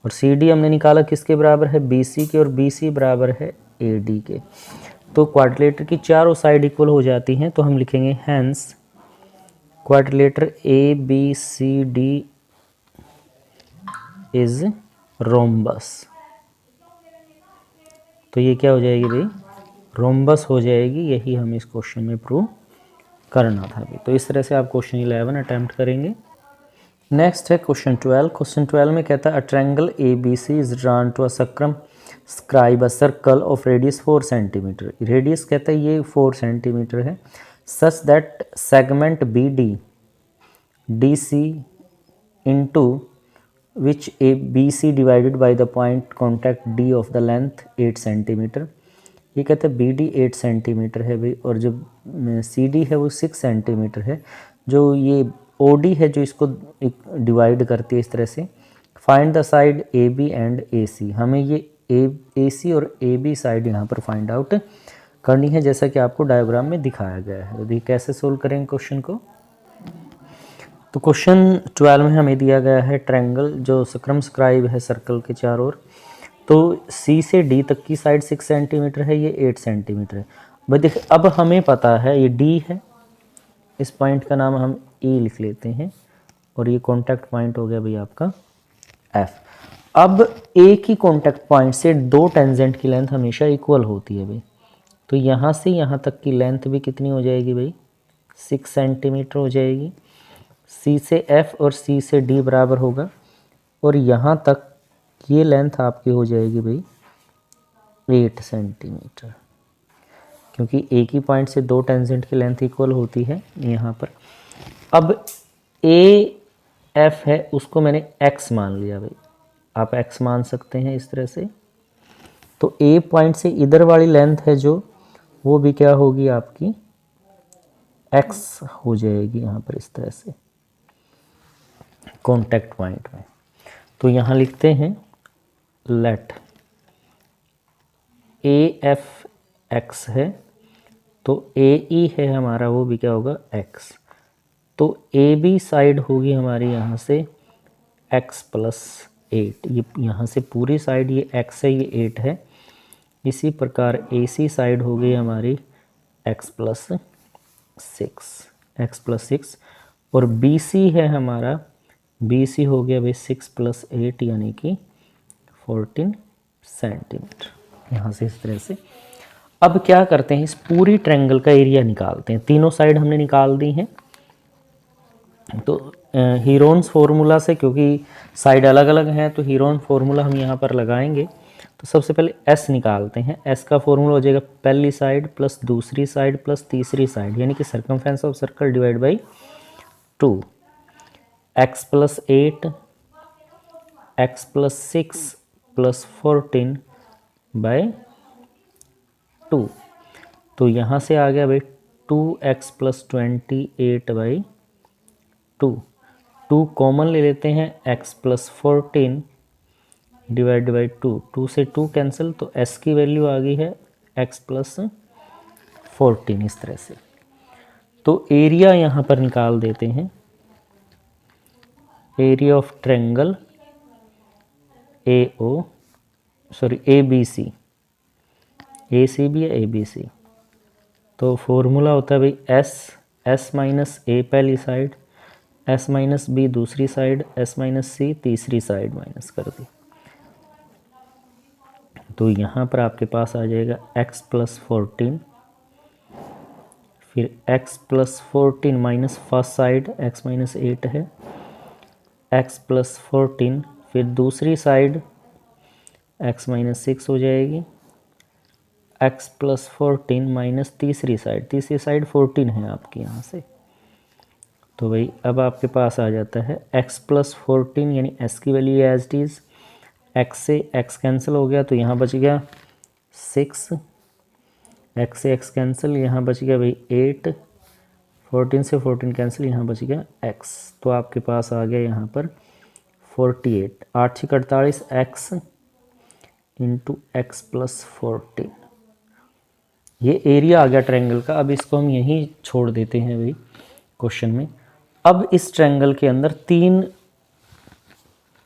और सी डी हमने निकाला किसके बराबर है, बी सी के, और बी सी बराबर है ए डी के। तो क्वाड्रिलेटर की चारों साइड इक्वल हो जाती हैं, तो हम लिखेंगे hence quadrilateral A B C D is rhombus. तो ये क्या हो जाएगी भाई, रोम्बस हो जाएगी। यही हमें इस क्वेश्चन में प्रूव करना था भाई। तो इस तरह से आप क्वेश्चन 11 अटैम्प्ट करेंगे। नेक्स्ट है क्वेश्चन 12। क्वेश्चन 12 में कहता है a triangle A B C is drawn to a circumscribe a circle of radius 4 centimetre. Radius कहता है ये 4 सेंटीमीटर है, such that segment B D D C into which A B C divided by the point contact D of the length 8 centimetre. ये कहते हैं बी डी 8 सेंटीमीटर है भाई, और जो सी डी है वो 6 सेंटीमीटर है। जो ये ओ डी है जो इसको डिवाइड करती है इस तरह से। Find the side A B and A C. हमें ये ए सी और ए बी साइड यहाँ पर फाइंड आउट करनी है, जैसा कि आपको डायग्राम में दिखाया गया है। अभी कैसे सोल्व करेंगे क्वेश्चन को? तो क्वेश्चन 12 में हमें दिया गया है ट्रायंगल जो सर्कमस्क्राइब है सर्कल के चारों ओर। तो सी से डी तक की साइड 6 सेंटीमीटर है, ये 8 सेंटीमीटर है भाई। देखिए अब हमें पता है ये डी है, इस पॉइंट का नाम हम ई लिख लेते हैं, और ये कॉन्टैक्ट पॉइंट हो गया भाई आपका एफ। अब एक ही कॉन्टैक्ट पॉइंट से दो टेंजेंट की लेंथ हमेशा इक्वल होती है भाई। तो यहाँ से यहाँ तक की लेंथ भी कितनी हो जाएगी भाई? 6 सेंटीमीटर हो जाएगी। सी से एफ और सी से डी बराबर होगा, और यहाँ तक ये लेंथ आपकी हो जाएगी भाई 8 सेंटीमीटर, क्योंकि एक ही पॉइंट से दो टेंजेंट की लेंथ इक्वल होती है यहाँ पर। अब ए एफ है उसको मैंने एक्स मान लिया भाई, आप एक्स मान सकते हैं इस तरह से। तो ए पॉइंट से इधर वाली लेंथ है जो, वो भी क्या होगी आपकी एक्स हो जाएगी यहाँ पर इस तरह से कॉन्टैक्ट पॉइंट में। तो यहाँ लिखते हैं लेट ए एफ एक्स है, तो ए ई है हमारा, वो भी क्या होगा एक्स। तो ए बी साइड होगी हमारी यहाँ से x प्लस 8, ये यहाँ से पूरी साइड ये x है, ये 8 है। इसी प्रकार ए सी साइड हो गई हमारी x प्लस 6, और बी सी है हमारा, बी सी हो गया भाई 6 प्लस 8 यानी कि 14 सेंटीमीटर, यहाँ से इस तरह से। अब क्या करते हैं, इस पूरी ट्रायंगल का एरिया निकालते हैं। तीनों साइड हमने निकाल दी हैं। तो हीरोन्स फार्मूला से, क्योंकि साइड अलग अलग हैं तो हीरोन फार्मूला हम यहाँ पर लगाएंगे। तो सबसे पहले एस निकालते हैं। एस का फार्मूला हो जाएगा पहली साइड प्लस दूसरी साइड प्लस तीसरी साइड, यानी कि circumference of circle divide by 2। X plus 8 x plus 6 plus 14 by 2। तो यहाँ से आ गया भाई 2x प्लस 28 बाई 2 कॉमन ले लेते हैं, x प्लस 14 डिवाइड बाई 2 से 2 कैंसिल, तो s की वैल्यू आ गई है x प्लस 14 इस तरह से। तो एरिया यहाँ पर निकाल देते हैं, area of triangle A B C, A C B या ए बी सी। तो फॉर्मूला होता है भाई एस माइनस ए पहली साइड, एस माइनस बी दूसरी साइड, एस माइनस सी तीसरी साइड माइनस कर दी। तो यहाँ पर आपके पास आ जाएगा x प्लस 14, फिर x plus 14 minus first side x minus 8 है, x प्लस 14, फिर दूसरी साइड x माइनस 6 हो जाएगी, x प्लस 14 माइनस तीसरी साइड 14 है आपकी यहाँ से। तो भाई अब आपके पास आ जाता है x प्लस 14 यानी s की वैल्यू एज इट इज़, x से x कैंसिल हो गया तो यहाँ बच गया 6, x से x कैंसिल, यहाँ बच गया भाई 8, 14 से 14 कैंसिल, यहाँ बच गया x। तो आपके पास आ गया यहाँ पर 48, 8 6 48 x इंटू एक्स प्लस 14। ये एरिया आ गया ट्रायंगल का। अब इसको हम यहीं छोड़ देते हैं भाई क्वेश्चन में। अब इस ट्रायंगल के अंदर तीन,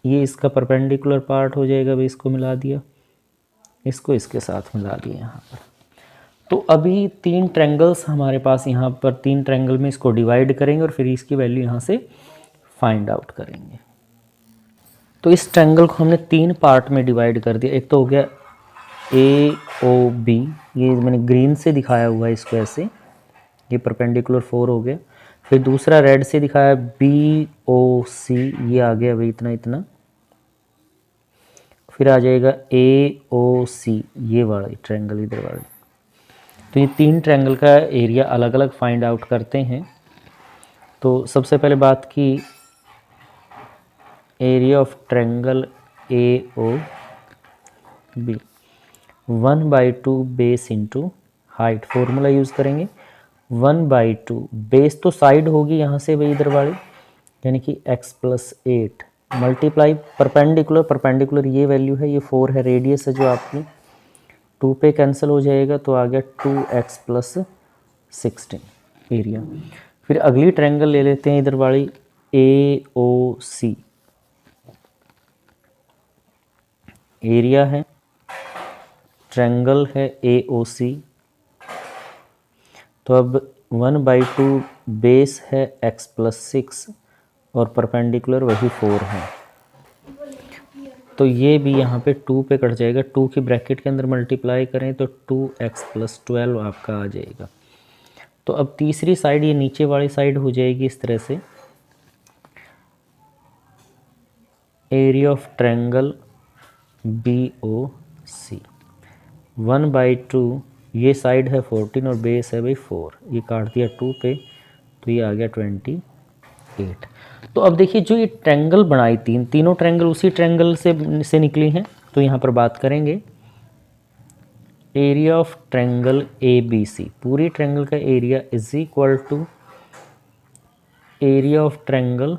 ये इसका परपेंडिकुलर पार्ट हो जाएगा भाई, इसको मिला दिया, इसको इसके साथ मिला दिया यहाँ पर। तो अभी तीन ट्रायंगल्स हमारे पास यहाँ पर, तीन ट्रायंगल में इसको डिवाइड करेंगे और फिर इसकी वैल्यू यहाँ से फाइंड आउट करेंगे। तो इस ट्रायंगल को हमने तीन पार्ट में डिवाइड कर दिया। एक तो हो गया ए ओ बी, ये मैंने ग्रीन से दिखाया हुआ है इसको ऐसे, ये परपेंडिकुलर 4 हो गया। फिर दूसरा रेड से दिखाया बी ओ सी, ये आ गया भाई इतना इतना। फिर आ जाएगा ए ओ सी, ये वाला ट्रायंगल इधर वाला। तो ये तीन ट्रायंगल का एरिया अलग अलग फाइंड आउट करते हैं। तो सबसे पहले बात की area of triangle A O B 1/2 base into height, formula use करेंगे 1/2 बेस तो साइड होगी यहाँ से भाई इधर वाली, यानी कि x+8 मल्टीप्लाई परपेंडिकुलर ये वैल्यू है, ये 4 है, रेडियस है जो आपकी 2 पे कैंसिल हो जाएगा तो आ गया 2x+16 एरिया। फिर अगली ट्रायंगल ले लेते हैं इधर वाली AOC, एरिया है, ट्रायंगल है AOC, तो अब 1/2 बेस है x+6 और परपेंडिकुलर वही 4 है, तो ये भी यहाँ पे 2 पे कट जाएगा, 2 की ब्रैकेट के अंदर मल्टीप्लाई करें तो 2x+12 आपका आ जाएगा। तो अब तीसरी साइड ये नीचे वाली साइड हो जाएगी इस तरह से, एरिया ऑफ ट्रायंगल BOC 1/2, ये साइड है 14 और बेस है भाई 4, ये काट दिया 2 पे तो ये आ गया 28। तो अब देखिए जो ये ट्रायंगल बनाई तीनों ट्रायंगल उसी ट्रायंगल से निकली हैं, तो यहाँ पर बात करेंगे एरिया ऑफ ट्रायंगल ABC, पूरी ट्रायंगल का area is equal to area of triangle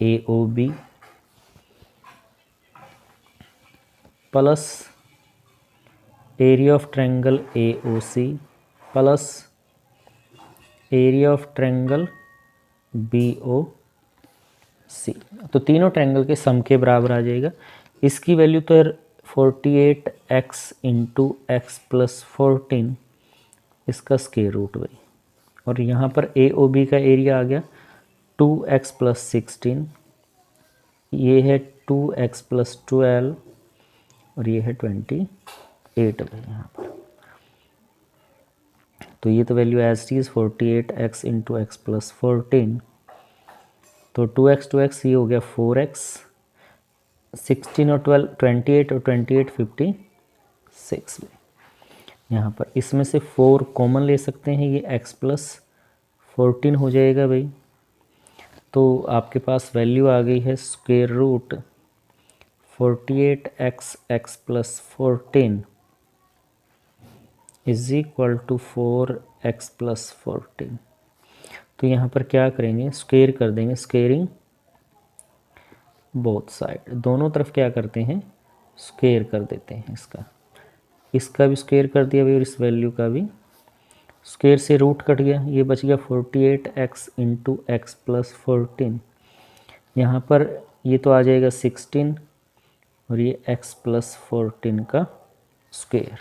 AOB plus area of triangle AOC plus area of triangle BOC, तो तीनों ट्रायंगल के सम के बराबर आ जाएगा। इसकी वैल्यू तो 48x इंटू x+14 इसका स्क्वायर रूट भाई, और यहाँ पर AOB का एरिया आ गया 2x+16, ये है 2x+12 और ये है 28 भाई यहाँ पर, तो ये तो value as T is 48x into x+14, तो 2x ये हो गया 4x, 16 और 12 28 और 28 56 में, यहाँ पर इसमें से 4 कॉमन ले सकते हैं, ये x+14 हो जाएगा भाई, तो आपके पास वैल्यू आ गई है square root 48x x+14 is equal to 4x+14। तो यहाँ पर क्या करेंगे, स्क्वायर कर देंगे, स्क्वेयरिंग बोथ साइड, दोनों तरफ क्या करते हैं स्क्वायर कर देते हैं, इसका भी स्क्वायर कर दिया भाई और इस वैल्यू का भी स्क्वायर से रूट कट गया, ये बच गया 48x इंटू x+14, यहाँ पर ये तो आ जाएगा 16 और ये x+14 का स्क्वायर,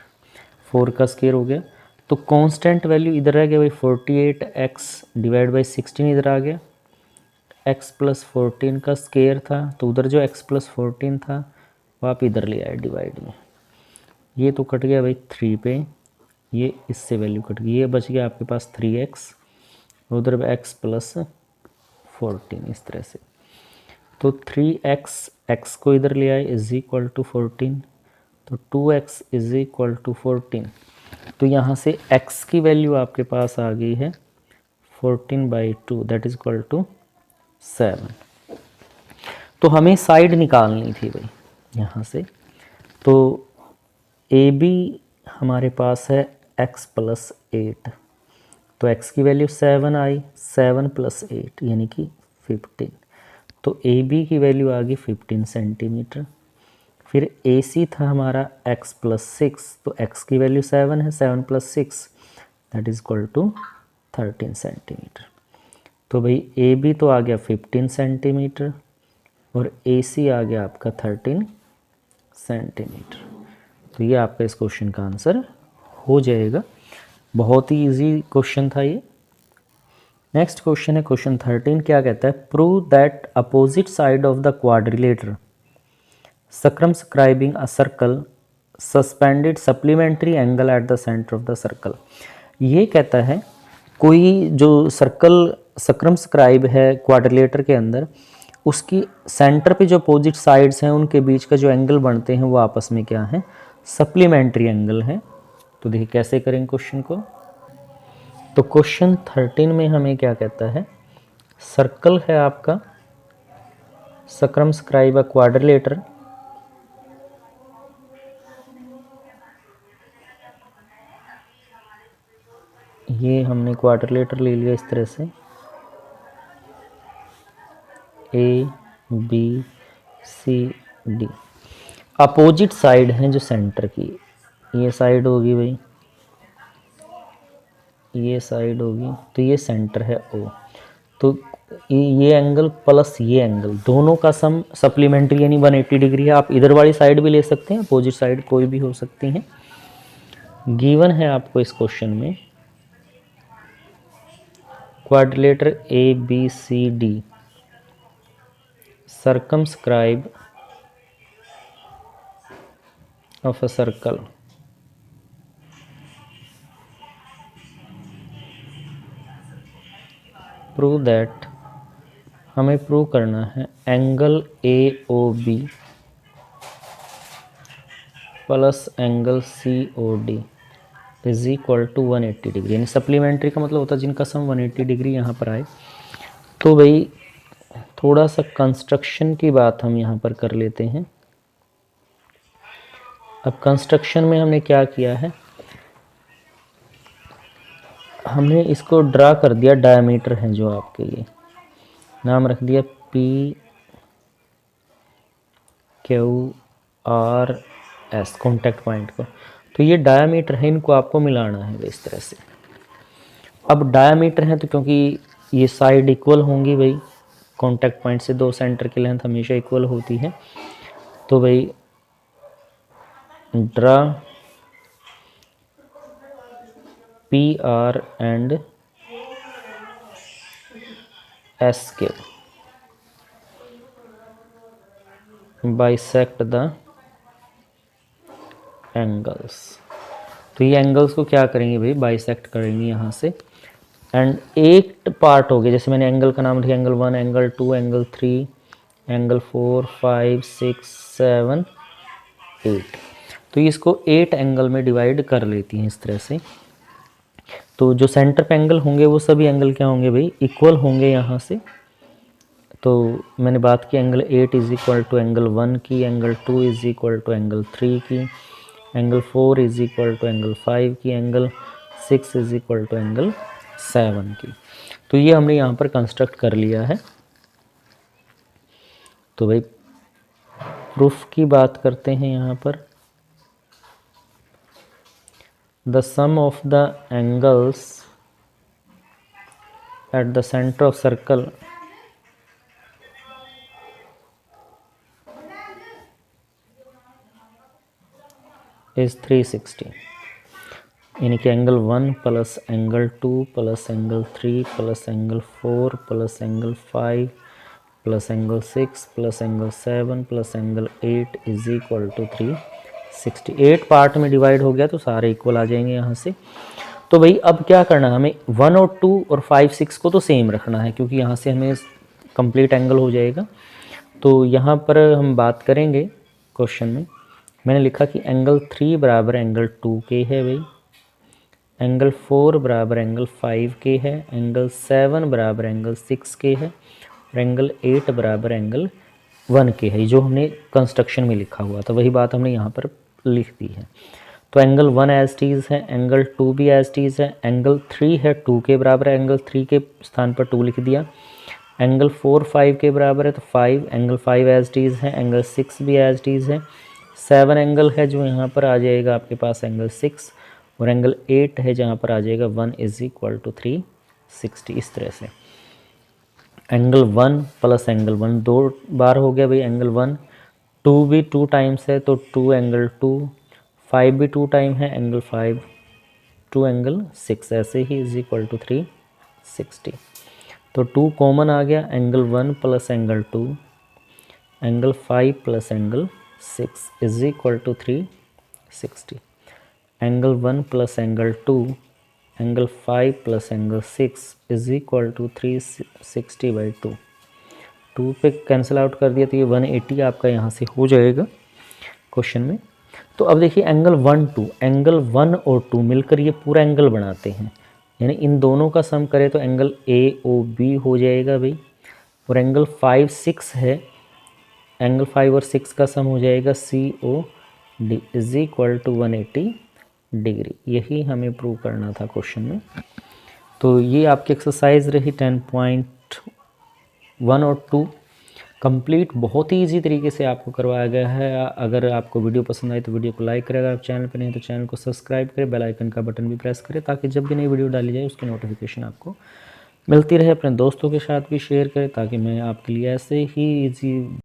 4 का स्क्वायर हो गया, तो कांस्टेंट वैल्यू इधर आ गया भाई 48x डिवाइड बाई 16 इधर आ गया, x+14 का स्क्वायर था तो उधर जो x+14 था वो आप इधर ले आए डिवाइड में, ये तो कट गया भाई 3 पे, ये इससे वैल्यू कट गई, ये बच गया आपके पास 3x उधर x+14 इस तरह से, तो 3x x को इधर ले आए इज इक्वल टू 14, तो 2x इज इक्वल टू 14, तो यहाँ से x की वैल्यू आपके पास आ गई है 14/2 दैट इज इक्वल टू 7। तो हमें साइड निकालनी थी भाई यहाँ से, तो AB हमारे पास है x+8, तो x की वैल्यू 7 आई, 7 + 8 यानी कि 15, तो AB की वैल्यू आ गई 15 सेंटीमीटर। फिर AC था हमारा x+6, तो x की वैल्यू 7 है, 7 + 6 that is equal to 13 centimetre. तो भाई AB तो आ गया 15 सेंटीमीटर और AC आ गया आपका 13 सेंटीमीटर, तो ये आपका इस क्वेश्चन का आंसर हो जाएगा। बहुत ही इजी क्वेश्चन था ये। नेक्स्ट क्वेश्चन है क्वेश्चन 13, क्या कहता है, prove that opposite side of the quadrilateral circumscribing a circle suspended supplementary angle at the center of the circle। ये कहता है कोई जो सर्कल सर्कमस्क्राइब है क्वाड्रिलेटर के अंदर, उसकी सेंटर पे जो अपोजिट साइड्स हैं उनके बीच का जो एंगल बनते हैं वो आपस में क्या है, सप्लीमेंट्री एंगल है। तो देखिए कैसे करेंगे क्वेश्चन को। तो क्वेश्चन 13 में हमें क्या कहता है, सर्कल है आपका, circumscribe a quadrilateral, ये हमने क्वाड्रिलेटर ले लिया इस तरह से, A B C D. Opposite side हैं जो सेंटर की, ये साइड होगी भाई, ये साइड होगी, तो ये सेंटर है ओ। तो ये एंगल प्लस ये एंगल दोनों का सम सप्लीमेंट्री यानी 180 डिग्री है। आप इधर वाली साइड भी ले सकते हैं, अपोजिट साइड कोई भी हो सकती हैं। गिवन है आपको इस क्वेश्चन में quadrilateral A B C D circumscribe of a circle prove that, हमें प्रूव करना है angle A O B plus angle C O D is equal to 180 degree. यानी सप्लीमेंट्री का मतलब होता है जिनका सम 180 डिग्री यहाँ पर आए। तो भाई थोड़ा सा कंस्ट्रक्शन की बात हम यहाँ पर कर लेते हैं। अब कंस्ट्रक्शन में हमने क्या किया है, हमने इसको ड्रा कर दिया, डायमीटर है जो आपके, ये नाम रख दिया P Q R S contact point को। तो ये डायमीटर है, इनको आपको मिलाना है इस तरह से। अब डायमीटर है तो क्योंकि ये साइड इक्वल होंगी भाई, कॉन्टैक्ट पॉइंट से दो सेंटर की लेंथ हमेशा इक्वल होती है। तो भाई draw P R and S के बाइसेक्ट द एंगल्स। तो ये एंगल्स को क्या करेंगे भाई, बाइसेक्ट करेंगे यहाँ से। एंड 8 पार्ट हो गए, जैसे मैंने एंगल का नाम लिया एंगल 1, एंगल 2, एंगल 3, एंगल 4, 5, 6, 7, 8। तो इसको 8 एंगल में डिवाइड कर लेती हैं इस तरह से। तो जो सेंटर पे एंगल होंगे वो सभी एंगल क्या होंगे भाई, इक्वल होंगे यहाँ से। तो मैंने बात की angle 8 is equal to angle 1 की, angle 2 is equal to angle 3 की, angle 4 is equal to angle 5 की, angle 6 is equal to angle 7 की। तो ये हमने यहाँ पर कंस्ट्रक्ट कर लिया है। तो भाई प्रूफ की बात करते हैं यहाँ पर। The sum of the angles at the centre of circle is 360। यानी कि angle 1 plus angle 2 plus angle 3 plus angle 4 plus angle 5 plus angle 6 plus angle 7 plus angle 8 is equal to 360। 8 part में डिवाइड हो गया तो सारे इक्वल आ जाएंगे यहाँ से। तो भाई अब क्या करना है, हमें 1 और 2 और 5, 6 को तो सेम रखना है क्योंकि यहाँ से हमें कंप्लीट एंगल हो जाएगा। तो यहाँ पर हम बात करेंगे क्वेश्चन में, मैंने लिखा कि एंगल 3 बराबर एंगल 2 के है भाई, एंगल 4 बराबर एंगल 5 के है, एंगल 7 बराबर एंगल 6 के है और एंगल 8 बराबर एंगल 1 के है। जो हमने कंस्ट्रक्शन में लिखा हुआ था वही बात हमने यहाँ पर लिख दी है। तो एंगल 1 एज टीज है, एंगल 2 भी एज टीज है, एंगल 3 है 2 के बराबर है, एंगल 3 के स्थान पर 2 लिख दिया, एंगल 4 5 के बराबर है तो 5, एंगल 5 एज टीज है, एंगल 6 भी एज टीज है, 7 एंगल है जो यहाँ पर आ जाएगा आपके पास एंगल 6 और एंगल 8 है जहाँ पर आ जाएगा 1 इज इक्वल टू 360। इस तरह से एंगल 1 प्लस एंगल 1 दो बार हो गया भाई, एंगल 1, 2 भी 2 टाइम्स है तो 2 एंगल 2, 5 भी 2 टाइम है एंगल 5, 2 एंगल 6 ऐसे ही इज इक्वल टू 360। तो 2 कॉमन आ गया, angle 1 plus angle 2, angle 5 plus angle 6 is equal to 360। Angle 1 plus angle 2, angle 5 plus angle 6 is equal to 360/2। 2 पे कैंसिल आउट कर दिया तो ये 180 आपका यहाँ से हो जाएगा क्वेश्चन में। तो अब देखिए एंगल 1 2, एंगल 1 और 2 मिलकर ये पूरा एंगल बनाते हैं, यानी इन दोनों का सम करें तो एंगल AOB हो जाएगा भाई। और एंगल 5 6 है एंगल 5 और 6 का सम हो जाएगा COD is equal to 180 degree. यही हमें प्रूव करना था क्वेश्चन में। तो ये आपकी एक्सरसाइज रही 10.1 और 2 कंप्लीट। बहुत ही इजी तरीके से आपको करवाया गया है। अगर आपको वीडियो पसंद आए तो वीडियो को लाइक करें, अगर आप चैनल पर नहीं तो चैनल को सब्सक्राइब करें, बेल आइकन का बटन भी प्रेस करें ताकि जब भी नई वीडियो डाली जाए उसकी नोटिफिकेशन आपको मिलती रहे। अपने दोस्तों के साथ भी शेयर करें ताकि मैं आपके लिए ऐसे ही इजी